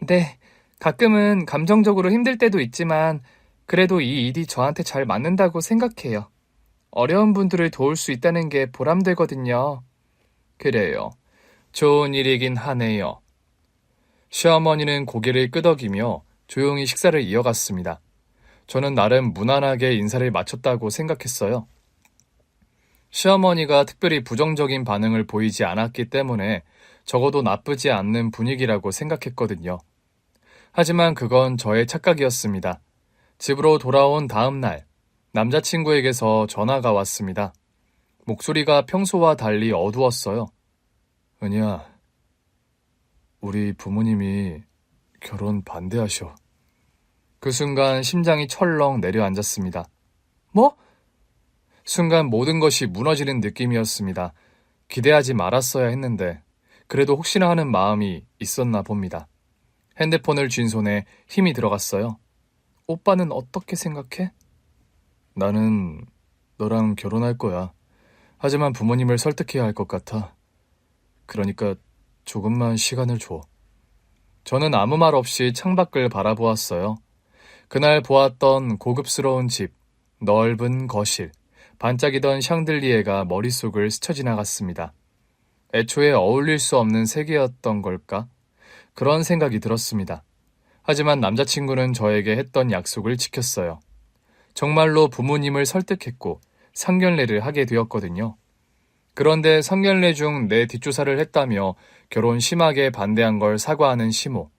네, 가끔은 감정적으로 힘들 때도 있지만 그래도 이 일이 저한테 잘 맞는다고 생각해요. 어려운 분들을 도울 수 있다는 게 보람되거든요. 그래요. 좋은 일이긴 하네요. 시어머니는 고개를 끄덕이며 조용히 식사를 이어갔습니다. 저는 나름 무난하게 인사를 마쳤다고 생각했어요. 시어머니가 특별히 부정적인 반응을 보이지 않았기 때문에 적어도 나쁘지 않는 분위기라고 생각했거든요. 하지만 그건 저의 착각이었습니다. 집으로 돌아온 다음 날, 남자친구에게서 전화가 왔습니다. 목소리가 평소와 달리 어두웠어요. 은희야, 우리 부모님이 결혼 반대하셔. 그 순간 심장이 철렁 내려앉았습니다. 뭐? 순간 모든 것이 무너지는 느낌이었습니다. 기대하지 말았어야 했는데 그래도 혹시나 하는 마음이 있었나 봅니다. 핸드폰을 쥔 손에 힘이 들어갔어요. 오빠는 어떻게 생각해? 나는 너랑 결혼할 거야. 하지만 부모님을 설득해야 할 것 같아. 그러니까 조금만 시간을 줘. 저는 아무 말 없이 창밖을 바라보았어요. 그날 보았던 고급스러운 집, 넓은 거실, 반짝이던 샹들리에가 머릿속을 스쳐 지나갔습니다. 애초에 어울릴 수 없는 세계였던 걸까? 그런 생각이 들었습니다. 하지만 남자친구는 저에게 했던 약속을 지켰어요. 정말로 부모님을 설득했고 상견례를 하게 되었거든요. 그런데 상견례 중 내 뒷조사를 했다며 결혼 심하게 반대한 걸 사과하는 시모.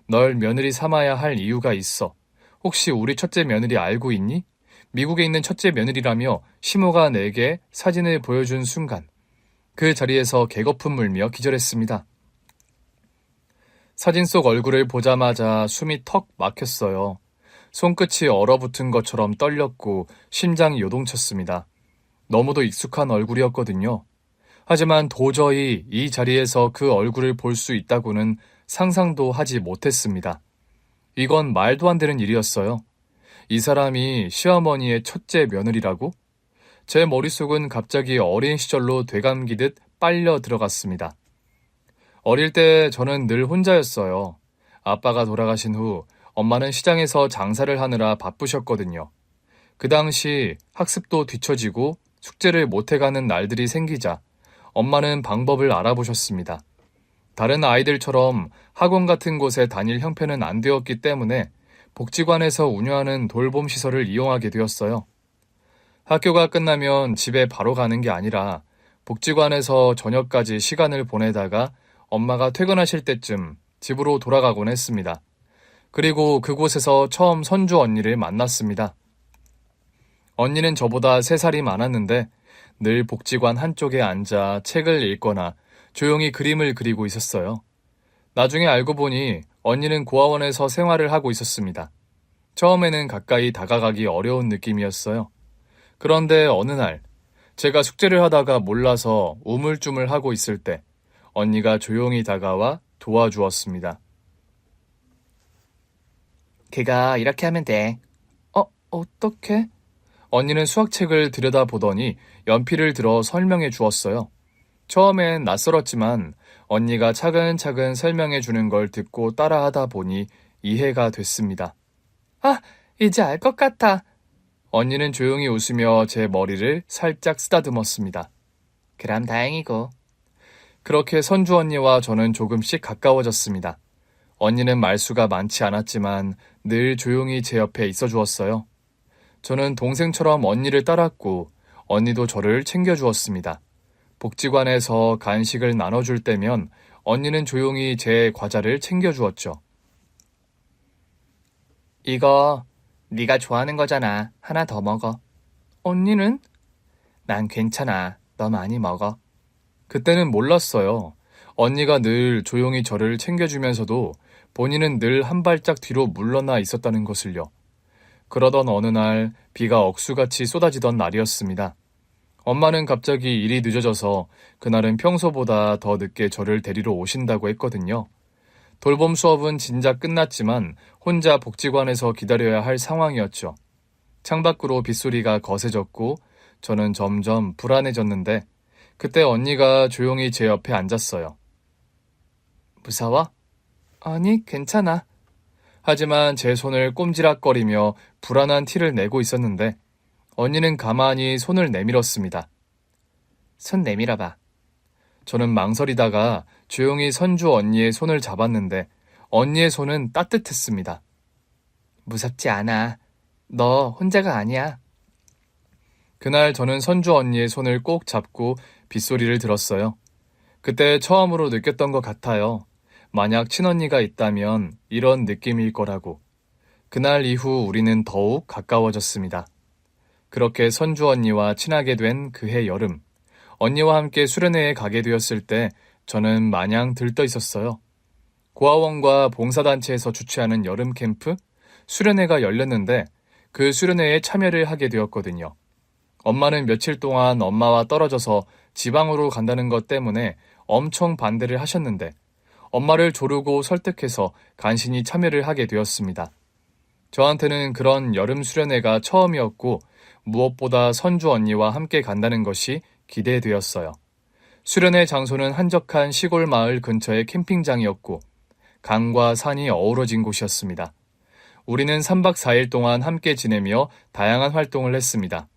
널 며느리 삼아야 할 이유가 있어. 혹시 우리 첫째 며느리 알고 있니? 미국에 있는 첫째 며느리라며 시모가 내게 사진을 보여준 순간 그 자리에서 개거품 물며 기절했습니다. 사진 속 얼굴을 보자마자 숨이 턱 막혔어요. 손끝이 얼어붙은 것처럼 떨렸고 심장이 요동쳤습니다. 너무도 익숙한 얼굴이었거든요. 하지만 도저히 이 자리에서 그 얼굴을 볼 수 있다고는 상상도 하지 못했습니다. 이건 말도 안 되는 일이었어요. 이 사람이 시어머니의 첫째 며느리라고? 제 머릿속은 갑자기 어린 시절로 되감기듯 빨려 들어갔습니다. 어릴 때 저는 늘 혼자였어요. 아빠가 돌아가신 후 엄마는 시장에서 장사를 하느라 바쁘셨거든요. 그 당시 학습도 뒤처지고 숙제를 못해가는 날들이 생기자 엄마는 방법을 알아보셨습니다. 다른 아이들처럼 학원 같은 곳에 다닐 형편은 안 되었기 때문에 복지관에서 운영하는 돌봄 시설을 이용하게 되었어요. 학교가 끝나면 집에 바로 가는 게 아니라 복지관에서 저녁까지 시간을 보내다가 엄마가 퇴근하실 때쯤 집으로 돌아가곤 했습니다. 그리고 그곳에서 처음 선주 언니를 만났습니다. 언니는 저보다 3살이 많았는데 늘 복지관 한쪽에 앉아 책을 읽거나 조용히 그림을 그리고 있었어요. 나중에 알고 보니 언니는 고아원에서 생활을 하고 있었습니다. 처음에는 가까이 다가가기 어려운 느낌이었어요. 그런데 어느 날 제가 숙제를 하다가 몰라서 우물쭈물하고 있을 때 언니가 조용히 다가와 도와주었습니다. 그거 이렇게 하면 돼. 어떻게? 언니는 수학책을 들여다보더니 연필을 들어 설명해 주었어요. 처음엔 낯설었지만 언니가 차근차근 설명해 주는 걸 듣고 따라하다 보니 이해가 됐습니다. 이제 알 것 같아. 언니는 조용히 웃으며 제 머리를 살짝 쓰다듬었습니다. 그럼 다행이고. 그렇게 선주 언니와 저는 조금씩 가까워졌습니다. 언니는 말수가 많지 않았지만 늘 조용히 제 옆에 있어 주었어요. 저는 동생처럼 언니를 따랐고 언니도 저를 챙겨주었습니다. 복지관에서 간식을 나눠줄 때면 언니는 조용히 제 과자를 챙겨주었죠. 이거 네가 좋아하는 거잖아. 하나 더 먹어. 언니는? 난 괜찮아. 너 많이 먹어. 그때는 몰랐어요. 언니가 늘 조용히 저를 챙겨주면서도 본인은 늘 한 발짝 뒤로 물러나 있었다는 것을요. 그러던 어느 날 비가 억수같이 쏟아지던 날이었습니다. 엄마는 갑자기 일이 늦어져서 그날은 평소보다 더 늦게 저를 데리러 오신다고 했거든요. 돌봄 수업은 진작 끝났지만 혼자 복지관에서 기다려야 할 상황이었죠. 창밖으로 빗소리가 거세졌고 저는 점점 불안해졌는데 그때 언니가 조용히 제 옆에 앉았어요. 무서워? 아니, 괜찮아. 하지만 제 손을 꼼지락거리며 불안한 티를 내고 있었는데 언니는 가만히 손을 내밀었습니다. 손 내밀어봐. 저는 망설이다가 조용히 선주 언니의 손을 잡았는데 언니의 손은 따뜻했습니다. 무섭지 않아. 너 혼자가 아니야. 그날 저는 선주 언니의 손을 꼭 잡고 빗소리를 들었어요. 그때 처음으로 느꼈던 것 같아요. 만약 친언니가 있다면 이런 느낌일 거라고. 그날 이후 우리는 더욱 가까워졌습니다. 그렇게 선주 언니와 친하게 된 그해 여름, 언니와 함께 수련회에 가게 되었을 때 저는 마냥 들떠 있었어요. 고아원과 봉사단체에서 주최하는 여름 캠프, 수련회가 열렸는데 그 수련회에 참여를 하게 되었거든요. 엄마는 며칠 동안 엄마와 떨어져서 지방으로 간다는 것 때문에 엄청 반대를 하셨는데 엄마를 조르고 설득해서 간신히 참여를 하게 되었습니다. 저한테는 그런 여름 수련회가 처음이었고 무엇보다 선주 언니와 함께 간다는 것이 기대되었어요. 수련회 장소는 한적한 시골 마을 근처의 캠핑장이었고 강과 산이 어우러진 곳이었습니다. 우리는 3박 4일 동안 함께 지내며 다양한 활동을 했습니다.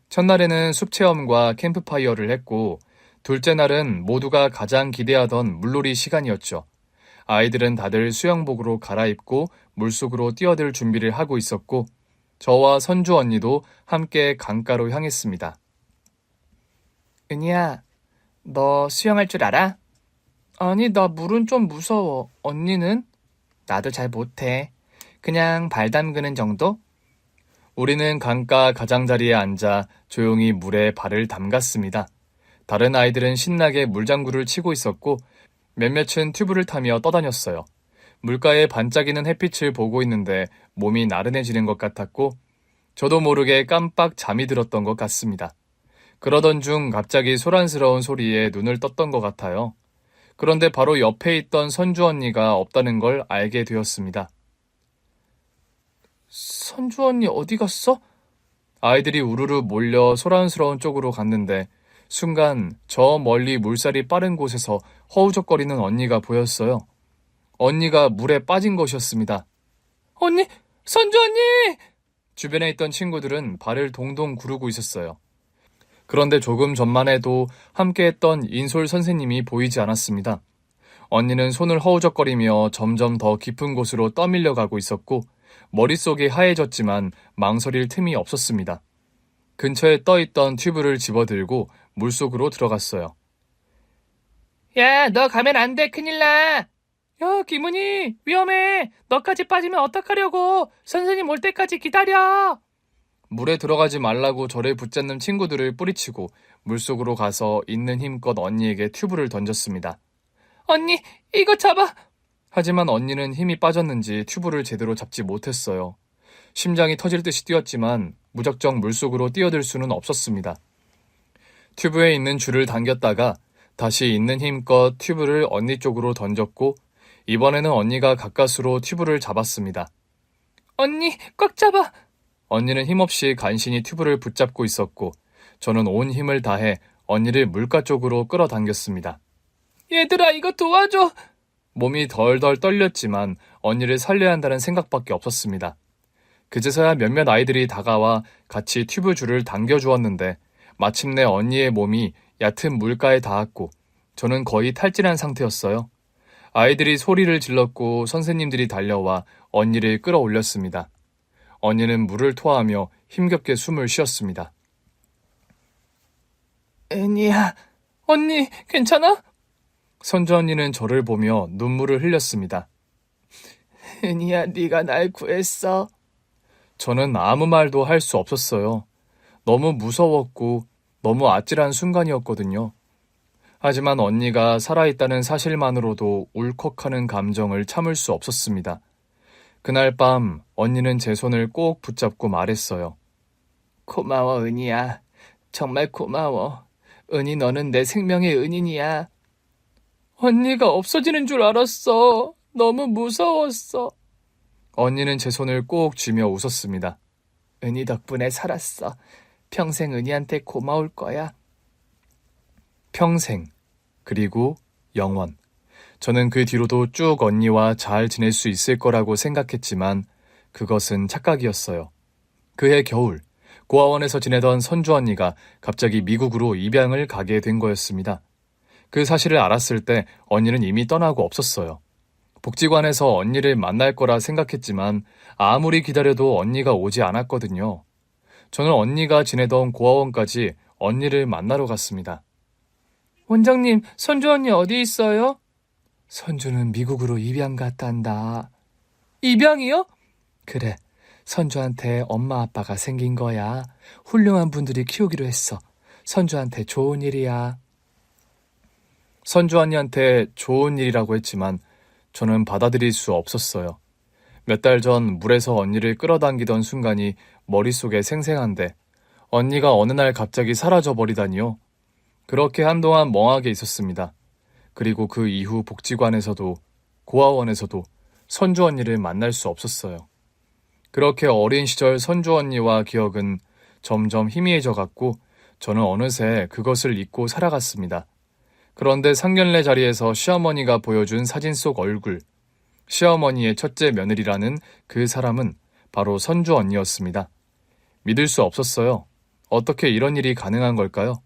첫날에는 숲 체험과 캠프파이어를 했고 둘째 날은 모두가 가장 기대하던 물놀이 시간이었죠. 아이들은 다들 수영복으로 갈아입고 물속으로 뛰어들 준비를 하고 있었고 저와 선주 언니도 함께 강가로 향했습니다. 은희야, 너 수영할 줄 알아? 아니, 나 물은 좀 무서워. 언니는? 나도 잘 못해. 그냥 발 담그는 정도? 우리는 강가 가장자리에 앉아 조용히 물에 발을 담갔습니다. 다른 아이들은 신나게 물장구를 치고 있었고 몇몇은 튜브를 타며 떠다녔어요. 물가에 반짝이는 햇빛을 보고 있는데 몸이 나른해지는 것 같았고 저도 모르게 깜빡 잠이 들었던 것 같습니다. 그러던 중 갑자기 소란스러운 소리에 눈을 떴던 것 같아요. 그런데 바로 옆에 있던 선주 언니가 없다는 걸 알게 되었습니다. 선주 언니 어디 갔어? 아이들이 우르르 몰려 소란스러운 쪽으로 갔는데 순간 저 멀리 물살이 빠른 곳에서 허우적거리는 언니가 보였어요. 언니가 물에 빠진 것이었습니다. 언니, 선주 언니! 주변에 있던 친구들은 발을 동동 구르고 있었어요. 그런데 조금 전만 해도 함께했던 인솔 선생님이 보이지 않았습니다. 언니는 손을 허우적거리며 점점 더 깊은 곳으로 떠밀려 가고 있었고 머릿속이 하얘졌지만 망설일 틈이 없었습니다. 근처에 떠있던 튜브를 집어들고 물속으로 들어갔어요. 야, 너 가면 안 돼. 큰일 나. 야, 김은희, 위험해. 너까지 빠지면 어떡하려고. 선생님 올 때까지 기다려. 물에 들어가지 말라고 저를 붙잡는 친구들을 뿌리치고 물속으로 가서 있는 힘껏 언니에게 튜브를 던졌습니다. 언니, 이거 잡아. 하지만 언니는 힘이 빠졌는지 튜브를 제대로 잡지 못했어요. 심장이 터질 듯이 뛰었지만 무작정 물속으로 뛰어들 수는 없었습니다. 튜브에 있는 줄을 당겼다가 다시 있는 힘껏 튜브를 언니 쪽으로 던졌고 이번에는 언니가 가까스로 튜브를 잡았습니다. 언니, 꽉 잡아! 언니는 힘없이 간신히 튜브를 붙잡고 있었고 저는 온 힘을 다해 언니를 물가 쪽으로 끌어당겼습니다. 얘들아, 이거 도와줘! 몸이 덜덜 떨렸지만 언니를 살려야 한다는 생각밖에 없었습니다. 그제서야 몇몇 아이들이 다가와 같이 튜브 줄을 당겨주었는데 마침내 언니의 몸이 얕은 물가에 닿았고 저는 거의 탈진한 상태였어요. 아이들이 소리를 질렀고 선생님들이 달려와 언니를 끌어올렸습니다. 언니는 물을 토하며 힘겹게 숨을 쉬었습니다. 은희야, 언니, 괜찮아? 선주 언니는 저를 보며 눈물을 흘렸습니다. 은희야, 네가 날 구했어. 저는 아무 말도 할 수 없었어요. 너무 무서웠고 너무 아찔한 순간이었거든요. 하지만 언니가 살아있다는 사실만으로도 울컥하는 감정을 참을 수 없었습니다. 그날 밤 언니는 제 손을 꼭 붙잡고 말했어요. 고마워, 은희야. 정말 고마워. 은희, 너는 내 생명의 은인이야. 언니가 없어지는 줄 알았어. 너무 무서웠어. 언니는 제 손을 꼭 쥐며 웃었습니다. 은희 덕분에 살았어. 평생 은희한테 고마울 거야. 평생, 그리고 영원. 저는 그 뒤로도 쭉 언니와 잘 지낼 수 있을 거라고 생각했지만 그것은 착각이었어요. 그해 겨울, 고아원에서 지내던 선주 언니가 갑자기 미국으로 입양을 가게 된 거였습니다. 그 사실을 알았을 때 언니는 이미 떠나고 없었어요. 복지관에서 언니를 만날 거라 생각했지만 아무리 기다려도 언니가 오지 않았거든요. 저는 언니가 지내던 고아원까지 언니를 만나러 갔습니다. 원장님, 선주 언니 어디 있어요? 선주는 미국으로 입양 갔단다. 입양이요? 그래, 선주한테 엄마 아빠가 생긴 거야. 훌륭한 분들이 키우기로 했어. 선주한테 좋은 일이야. 선주 언니한테 좋은 일이라고 했지만 저는 받아들일 수 없었어요. 몇 달 전 물에서 언니를 끌어당기던 순간이 머릿속에 생생한데 언니가 어느 날 갑자기 사라져 버리다니요. 그렇게 한동안 멍하게 있었습니다. 그리고 그 이후 복지관에서도 고아원에서도 선주 언니를 만날 수 없었어요. 그렇게 어린 시절 선주 언니와 기억은 점점 희미해져 갔고 저는 어느새 그것을 잊고 살아갔습니다. 그런데 상견례 자리에서 시어머니가 보여준 사진 속 얼굴, 시어머니의 첫째 며느리라는 그 사람은 바로 선주 언니였습니다. 믿을 수 없었어요. 어떻게 이런 일이 가능한 걸까요?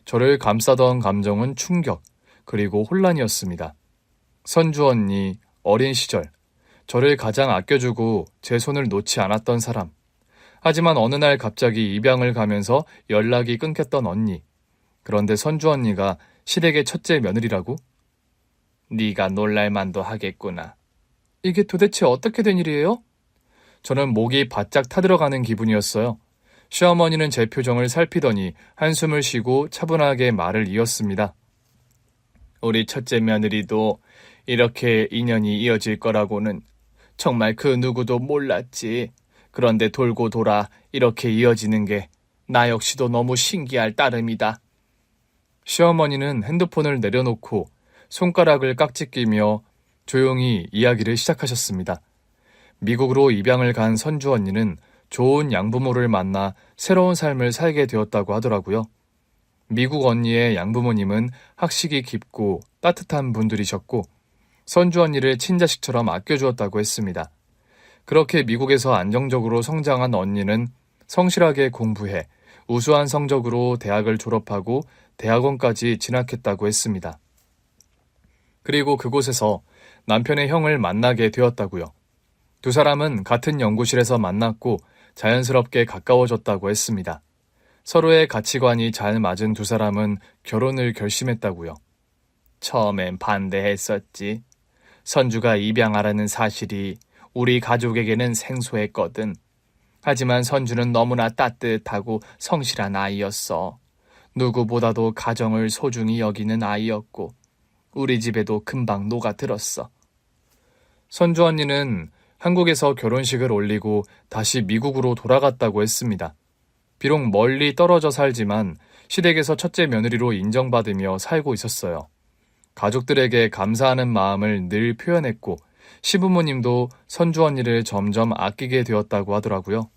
저를 감싸던 감정은 충격, 그리고 혼란이었습니다. 선주 언니, 어린 시절, 저를 가장 아껴주고 제 손을 놓지 않았던 사람. 하지만 어느 날 갑자기 입양을 가면서 연락이 끊겼던 언니. 그런데 선주 언니가 시댁의 첫째 며느리라고? 네가 놀랄만도 하겠구나. 이게 도대체 어떻게 된 일이에요? 저는 목이 바짝 타들어가는 기분이었어요. 시어머니는 제 표정을 살피더니 한숨을 쉬고 차분하게 말을 이었습니다. 우리 첫째 며느리도 이렇게 인연이 이어질 거라고는 정말 그 누구도 몰랐지. 그런데 돌고 돌아 이렇게 이어지는 게 나 역시도 너무 신기할 따름이다. 시어머니는 핸드폰을 내려놓고 손가락을 깍지 끼며 조용히 이야기를 시작하셨습니다. 미국으로 입양을 간 선주 언니는 좋은 양부모를 만나 새로운 삶을 살게 되었다고 하더라고요. 미국 언니의 양부모님은 학식이 깊고 따뜻한 분들이셨고 선주 언니를 친자식처럼 아껴주었다고 했습니다. 그렇게 미국에서 안정적으로 성장한 언니는 성실하게 공부해 우수한 성적으로 대학을 졸업하고 대학원까지 진학했다고 했습니다. 그리고 그곳에서 남편의 형을 만나게 되었다고요. 두 사람은 같은 연구실에서 만났고 자연스럽게 가까워졌다고 했습니다. 서로의 가치관이 잘 맞은 두 사람은 결혼을 결심했다고요. 처음엔 반대했었지. 선주가 입양하라는 사실이 우리 가족에게는 생소했거든. 하지만 선주는 너무나 따뜻하고 성실한 아이였어. 누구보다도 가정을 소중히 여기는 아이였고 우리 집에도 금방 녹아들었어. 선주 언니는 한국에서 결혼식을 올리고 다시 미국으로 돌아갔다고 했습니다. 비록 멀리 떨어져 살지만 시댁에서 첫째 며느리로 인정받으며 살고 있었어요. 가족들에게 감사하는 마음을 늘 표현했고 시부모님도 선주 언니를 점점 아끼게 되었다고 하더라고요.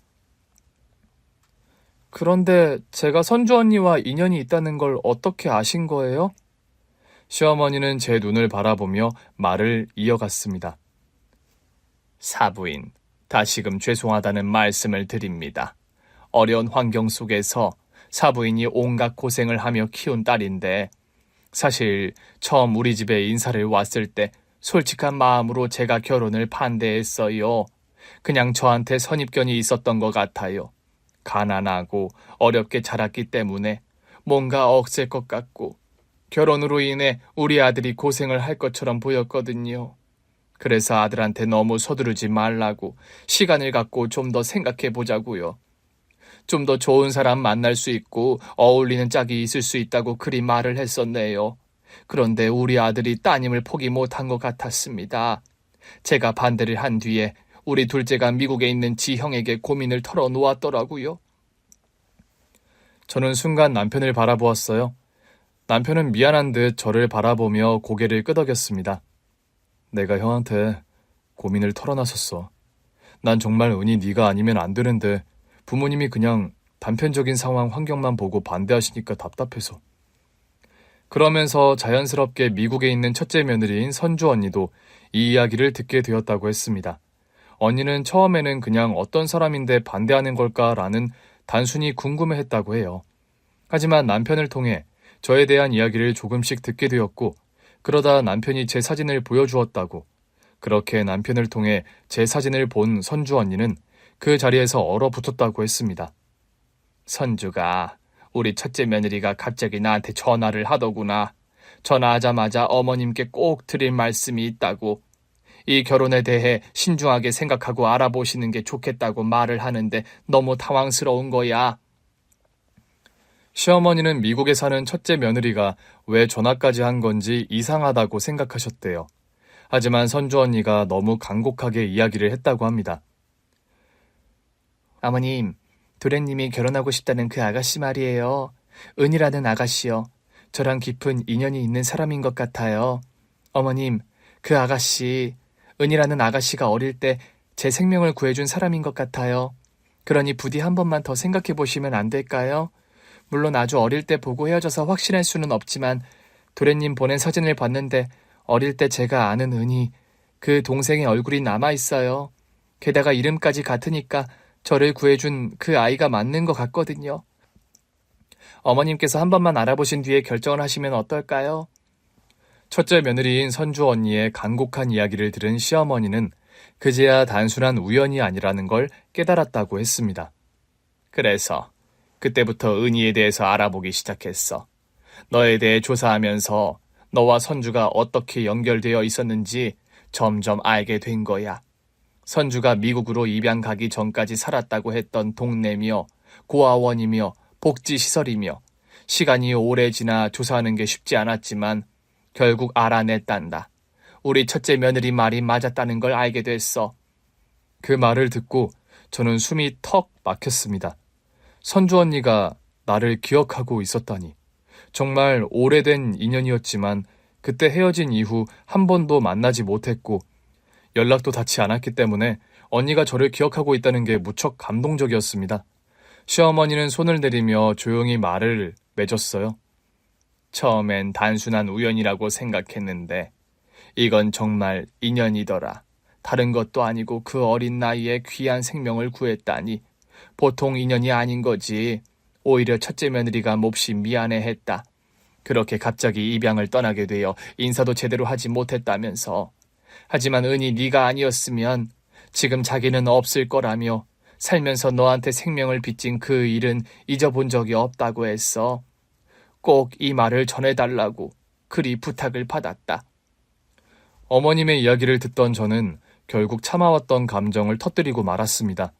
그런데 제가 선주 언니와 인연이 있다는 걸 어떻게 아신 거예요? 시어머니는 제 눈을 바라보며 말을 이어갔습니다. 사부인, 다시금 죄송하다는 말씀을 드립니다. 어려운 환경 속에서 사부인이 온갖 고생을 하며 키운 딸인데 사실 처음 우리 집에 인사를 왔을 때 솔직한 마음으로 제가 결혼을 반대했어요. 그냥 저한테 선입견이 있었던 것 같아요. 가난하고 어렵게 자랐기 때문에 뭔가 억셀 것 같고 결혼으로 인해 우리 아들이 고생을 할 것처럼 보였거든요. 그래서 아들한테 너무 서두르지 말라고 시간을 갖고 좀 더 생각해 보자고요. 좀 더 좋은 사람 만날 수 있고 어울리는 짝이 있을 수 있다고 그리 말을 했었네요. 그런데 우리 아들이 따님을 포기 못한 것 같았습니다. 제가 반대를 한 뒤에 우리 둘째가 미국에 있는 지형에게 고민을 털어놓았더라고요. 저는 순간 남편을 바라보았어요. 남편은 미안한 듯 저를 바라보며 고개를 끄덕였습니다. 내가 형한테 고민을 털어놨었어. 난 정말 은희 네가 아니면 안 되는데 부모님이 그냥 단편적인 상황 환경만 보고 반대하시니까 답답해서. 그러면서 자연스럽게 미국에 있는 첫째 며느리인 선주 언니도 이 이야기를 듣게 되었다고 했습니다. 언니는 처음에는 그냥 어떤 사람인데 반대하는 걸까라는 단순히 궁금해했다고 해요. 하지만 남편을 통해 저에 대한 이야기를 조금씩 듣게 되었고 그러다 남편이 제 사진을 보여주었다고. 그렇게 남편을 통해 제 사진을 본 선주 언니는 그 자리에서 얼어붙었다고 했습니다. 선주가 우리 첫째 며느리가 갑자기 나한테 전화를 하더구나. 전화하자마자 어머님께 꼭 드릴 말씀이 있다고. 이 결혼에 대해 신중하게 생각하고 알아보시는 게 좋겠다고 말을 하는데 너무 당황스러운 거야. 시어머니는 미국에 사는 첫째 며느리가 왜 전화까지 한 건지 이상하다고 생각하셨대요. 하지만 선주 언니가 너무 간곡하게 이야기를 했다고 합니다. 어머님, 도련님이 결혼하고 싶다는 그 아가씨 말이에요. 은이라는 아가씨요. 저랑 깊은 인연이 있는 사람인 것 같아요. 어머님, 그 아가씨, 은이라는 아가씨가 어릴 때 제 생명을 구해준 사람인 것 같아요. 그러니 부디 한 번만 더 생각해 보시면 안 될까요? 물론 아주 어릴 때 보고 헤어져서 확신할 수는 없지만 도련님 보낸 사진을 봤는데 어릴 때 제가 아는 은이, 그 동생의 얼굴이 남아있어요. 게다가 이름까지 같으니까 저를 구해준 그 아이가 맞는 것 같거든요. 어머님께서 한 번만 알아보신 뒤에 결정을 하시면 어떨까요? 첫째 며느리인 선주 언니의 간곡한 이야기를 들은 시어머니는 그제야 단순한 우연이 아니라는 걸 깨달았다고 했습니다. 그래서 그때부터 은희에 대해서 알아보기 시작했어. 너에 대해 조사하면서 너와 선주가 어떻게 연결되어 있었는지 점점 알게 된 거야. 선주가 미국으로 입양 가기 전까지 살았다고 했던 동네며 고아원이며 복지시설이며 시간이 오래 지나 조사하는 게 쉽지 않았지만 결국 알아냈단다. 우리 첫째 며느리 말이 맞았다는 걸 알게 됐어. 그 말을 듣고 저는 숨이 턱 막혔습니다. 선주 언니가 나를 기억하고 있었다니. 정말 오래된 인연이었지만 그때 헤어진 이후 한 번도 만나지 못했고 연락도 닿지 않았기 때문에 언니가 저를 기억하고 있다는 게 무척 감동적이었습니다. 시어머니는 손을 내리며 조용히 말을 맺었어요. 처음엔 단순한 우연이라고 생각했는데 이건 정말 인연이더라. 다른 것도 아니고 그 어린 나이에 귀한 생명을 구했다니 보통 인연이 아닌 거지. 오히려 첫째 며느리가 몹시 미안해했다. 그렇게 갑자기 입양을 떠나게 되어 인사도 제대로 하지 못했다면서. 하지만 은희 네가 아니었으면 지금 자기는 없을 거라며 살면서 너한테 생명을 빚진 그 일은 잊어본 적이 없다고 했어. 꼭 이 말을 전해달라고 그리 부탁을 받았다. 어머님의 이야기를 듣던 저는 결국 참아왔던 감정을 터뜨리고 말았습니다.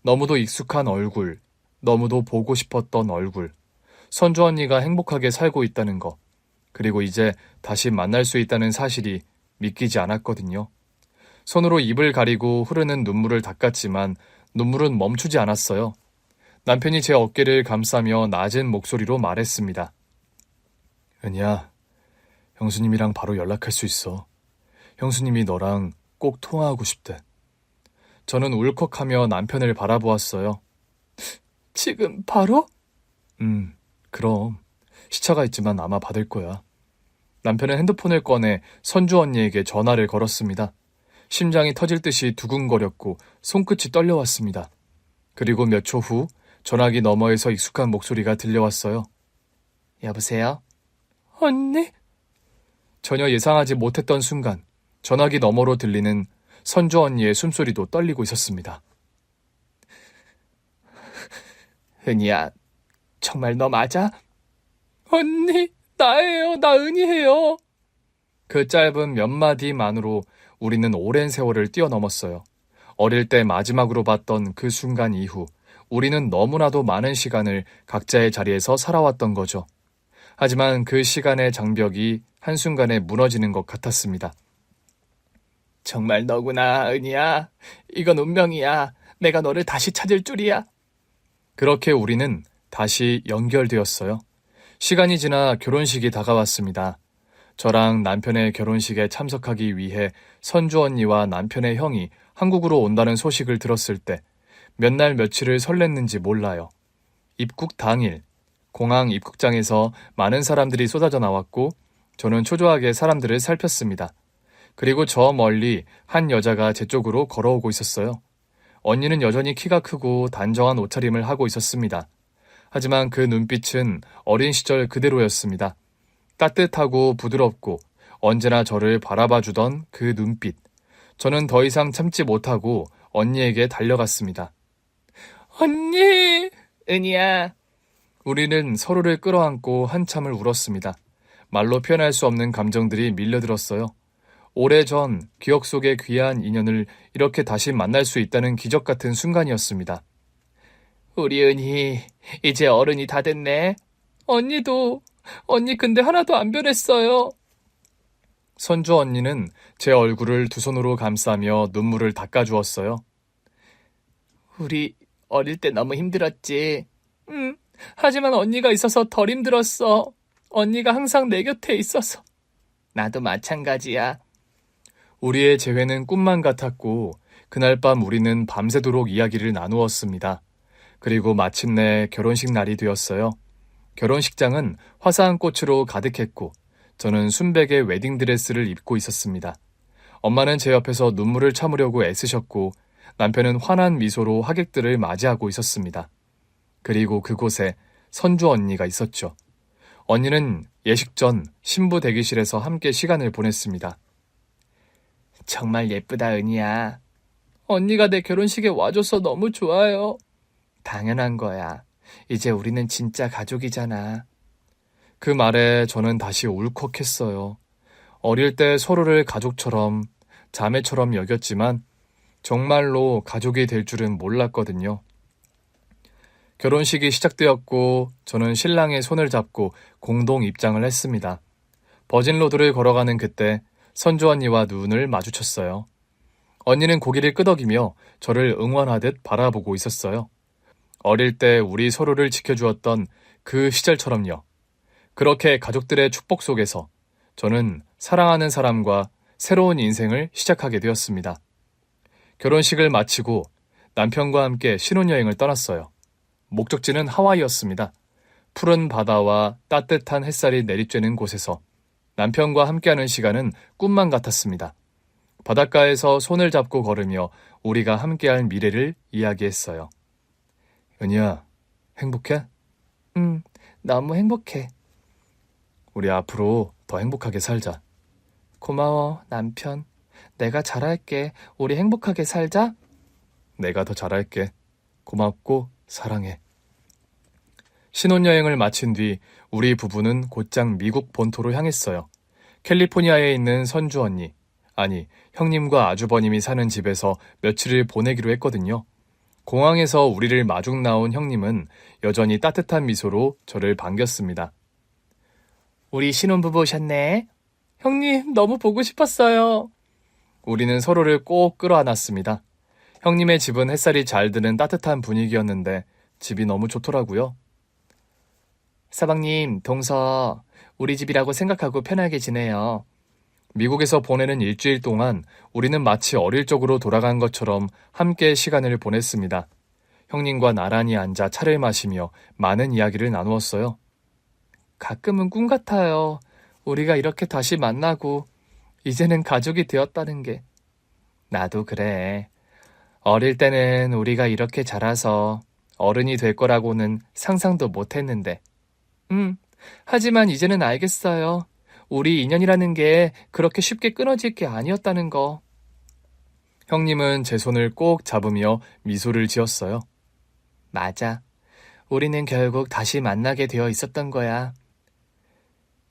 너무도 익숙한 얼굴, 너무도 보고 싶었던 얼굴, 선주 언니가 행복하게 살고 있다는 거, 그리고 이제 다시 만날 수 있다는 사실이 믿기지 않았거든요. 손으로 입을 가리고 흐르는 눈물을 닦았지만 눈물은 멈추지 않았어요. 남편이 제 어깨를 감싸며 낮은 목소리로 말했습니다. 은희야, 형수님이랑 바로 연락할 수 있어. 형수님이 너랑 꼭 통화하고 싶대. 저는 울컥하며 남편을 바라보았어요. 지금 바로? 그럼. 시차가 있지만 아마 받을 거야. 남편은 핸드폰을 꺼내 선주 언니에게 전화를 걸었습니다. 심장이 터질 듯이 두근거렸고 손끝이 떨려왔습니다. 그리고 몇 초 후 전화기 너머에서 익숙한 목소리가 들려왔어요. 여보세요? 언니? 전혀 예상하지 못했던 순간 전화기 너머로 들리는 선주 언니의 숨소리도 떨리고 있었습니다. 은희야, 정말 너 맞아? 언니, 나예요. 나 은희예요. 그 짧은 몇 마디만으로 우리는 오랜 세월을 뛰어넘었어요. 어릴 때 마지막으로 봤던 그 순간 이후 우리는 너무나도 많은 시간을 각자의 자리에서 살아왔던 거죠. 하지만 그 시간의 장벽이 한순간에 무너지는 것 같았습니다. 정말 너구나, 은희야. 이건 운명이야. 내가 너를 다시 찾을 줄이야. 그렇게 우리는 다시 연결되었어요. 시간이 지나 결혼식이 다가왔습니다. 저랑 남편의 결혼식에 참석하기 위해 선주 언니와 남편의 형이 한국으로 온다는 소식을 들었을 때 몇 날 며칠을 설렜는지 몰라요. 입국 당일, 공항 입국장에서 많은 사람들이 쏟아져 나왔고 저는 초조하게 사람들을 살폈습니다. 그리고 저 멀리 한 여자가 제 쪽으로 걸어오고 있었어요. 언니는 여전히 키가 크고 단정한 옷차림을 하고 있었습니다. 하지만 그 눈빛은 어린 시절 그대로였습니다. 따뜻하고 부드럽고 언제나 저를 바라봐주던 그 눈빛. 저는 더 이상 참지 못하고 언니에게 달려갔습니다. 언니! 은희야. 우리는 서로를 끌어안고 한참을 울었습니다. 말로 표현할 수 없는 감정들이 밀려들었어요. 오래전 기억 속의 귀한 인연을 이렇게 다시 만날 수 있다는 기적 같은 순간이었습니다. 우리 은희, 이제 어른이 다 됐네. 언니도, 언니 근데 하나도 안 변했어요. 선주 언니는 제 얼굴을 두 손으로 감싸며 눈물을 닦아주었어요. 우리 어릴 때 너무 힘들었지. 하지만 언니가 있어서 덜 힘들었어. 언니가 항상 내 곁에 있어서. 나도 마찬가지야. 우리의 재회는 꿈만 같았고 그날 밤 우리는 밤새도록 이야기를 나누었습니다. 그리고 마침내 결혼식 날이 되었어요. 결혼식장은 화사한 꽃으로 가득했고 저는 순백의 웨딩드레스를 입고 있었습니다. 엄마는 제 옆에서 눈물을 참으려고 애쓰셨고 남편은 환한 미소로 하객들을 맞이하고 있었습니다. 그리고 그곳에 선주 언니가 있었죠. 언니는 예식 전 신부 대기실에서 함께 시간을 보냈습니다. 정말 예쁘다, 은희야. 언니가 내 결혼식에 와줘서 너무 좋아요. 당연한 거야. 이제 우리는 진짜 가족이잖아. 그 말에 저는 다시 울컥했어요. 어릴 때 서로를 가족처럼, 자매처럼 여겼지만 정말로 가족이 될 줄은 몰랐거든요. 결혼식이 시작되었고 저는 신랑의 손을 잡고 공동 입장을 했습니다. 버진로드를 걸어가는 그때 선주 언니와 눈을 마주쳤어요. 언니는 고개를 끄덕이며 저를 응원하듯 바라보고 있었어요. 어릴 때 우리 서로를 지켜주었던 그 시절처럼요. 그렇게 가족들의 축복 속에서 저는 사랑하는 사람과 새로운 인생을 시작하게 되었습니다. 결혼식을 마치고 남편과 함께 신혼여행을 떠났어요. 목적지는 하와이였습니다. 푸른 바다와 따뜻한 햇살이 내리쬐는 곳에서 남편과 함께하는 시간은 꿈만 같았습니다. 바닷가에서 손을 잡고 걸으며 우리가 함께할 미래를 이야기했어요. 은희야, 행복해? 응, 너무 행복해. 우리 앞으로 더 행복하게 살자. 고마워, 남편. 내가 잘할게. 우리 행복하게 살자. 내가 더 잘할게. 고맙고 사랑해. 신혼여행을 마친 뒤 우리 부부는 곧장 미국 본토로 향했어요. 캘리포니아에 있는 선주 언니, 아니 형님과 아주버님이 사는 집에서 며칠을 보내기로 했거든요. 공항에서 우리를 마중 나온 형님은 여전히 따뜻한 미소로 저를 반겼습니다. 우리 신혼부부 오셨네. 형님, 너무 보고 싶었어요. 우리는 서로를 꼭 끌어안았습니다. 형님의 집은 햇살이 잘 드는 따뜻한 분위기였는데 집이 너무 좋더라고요. 서방님, 동서, 우리 집이라고 생각하고 편하게 지내요. 미국에서 보내는 일주일 동안 우리는 마치 어릴 적으로 돌아간 것처럼 함께 시간을 보냈습니다. 형님과 나란히 앉아 차를 마시며 많은 이야기를 나누었어요. 가끔은 꿈 같아요. 우리가 이렇게 다시 만나고 이제는 가족이 되었다는 게. 나도 그래. 어릴 때는 우리가 이렇게 자라서 어른이 될 거라고는 상상도 못했는데. 하지만 이제는 알겠어요. 우리 인연이라는 게 그렇게 쉽게 끊어질 게 아니었다는 거. 형님은 제 손을 꼭 잡으며 미소를 지었어요. 맞아. 우리는 결국 다시 만나게 되어 있었던 거야.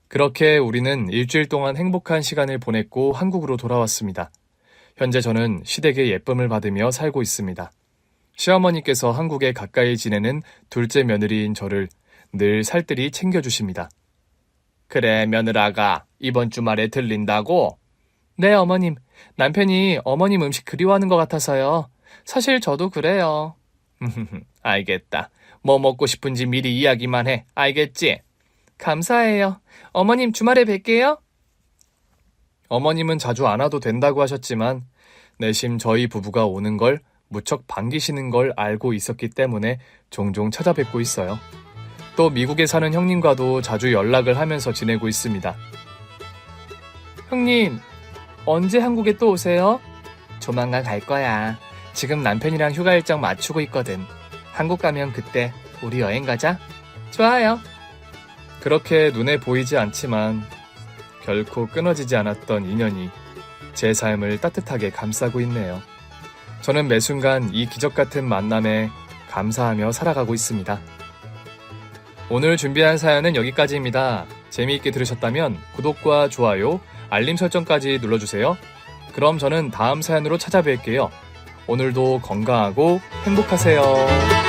그렇게 우리는 일주일 동안 행복한 시간을 보냈고 한국으로 돌아왔습니다. 현재 저는 시댁의 예쁨을 받으며 살고 있습니다. 시어머니께서 한국에 가까이 지내는 둘째 며느리인 저를 늘 살뜰히 챙겨주십니다. 그래, 며느라가 이번 주말에 들린다고? 네, 어머님. 남편이 어머님 음식 그리워하는 것 같아서요. 사실 저도 그래요. 알겠다. 뭐 먹고 싶은지 미리 이야기만 해. 알겠지? 감사해요. 어머님 주말에 뵐게요. 어머님은 자주 안 와도 된다고 하셨지만 내심 저희 부부가 오는 걸 무척 반기시는 걸 알고 있었기 때문에 종종 찾아뵙고 있어요. 또 미국에 사는 형님과도 자주 연락을 하면서 지내고 있습니다. 형님, 언제 한국에 또 오세요? 조만간 갈 거야. 지금 남편이랑 휴가 일정 맞추고 있거든. 한국 가면 그때 우리 여행 가자. 좋아요. 그렇게 눈에 보이지 않지만 결코 끊어지지 않았던 인연이 제 삶을 따뜻하게 감싸고 있네요. 저는 매 순간 이 기적 같은 만남에 감사하며 살아가고 있습니다. 오늘 준비한 사연은 여기까지입니다. 재미있게 들으셨다면 구독과 좋아요, 알림 설정까지 눌러주세요. 그럼 저는 다음 사연으로 찾아뵐게요. 오늘도 건강하고 행복하세요.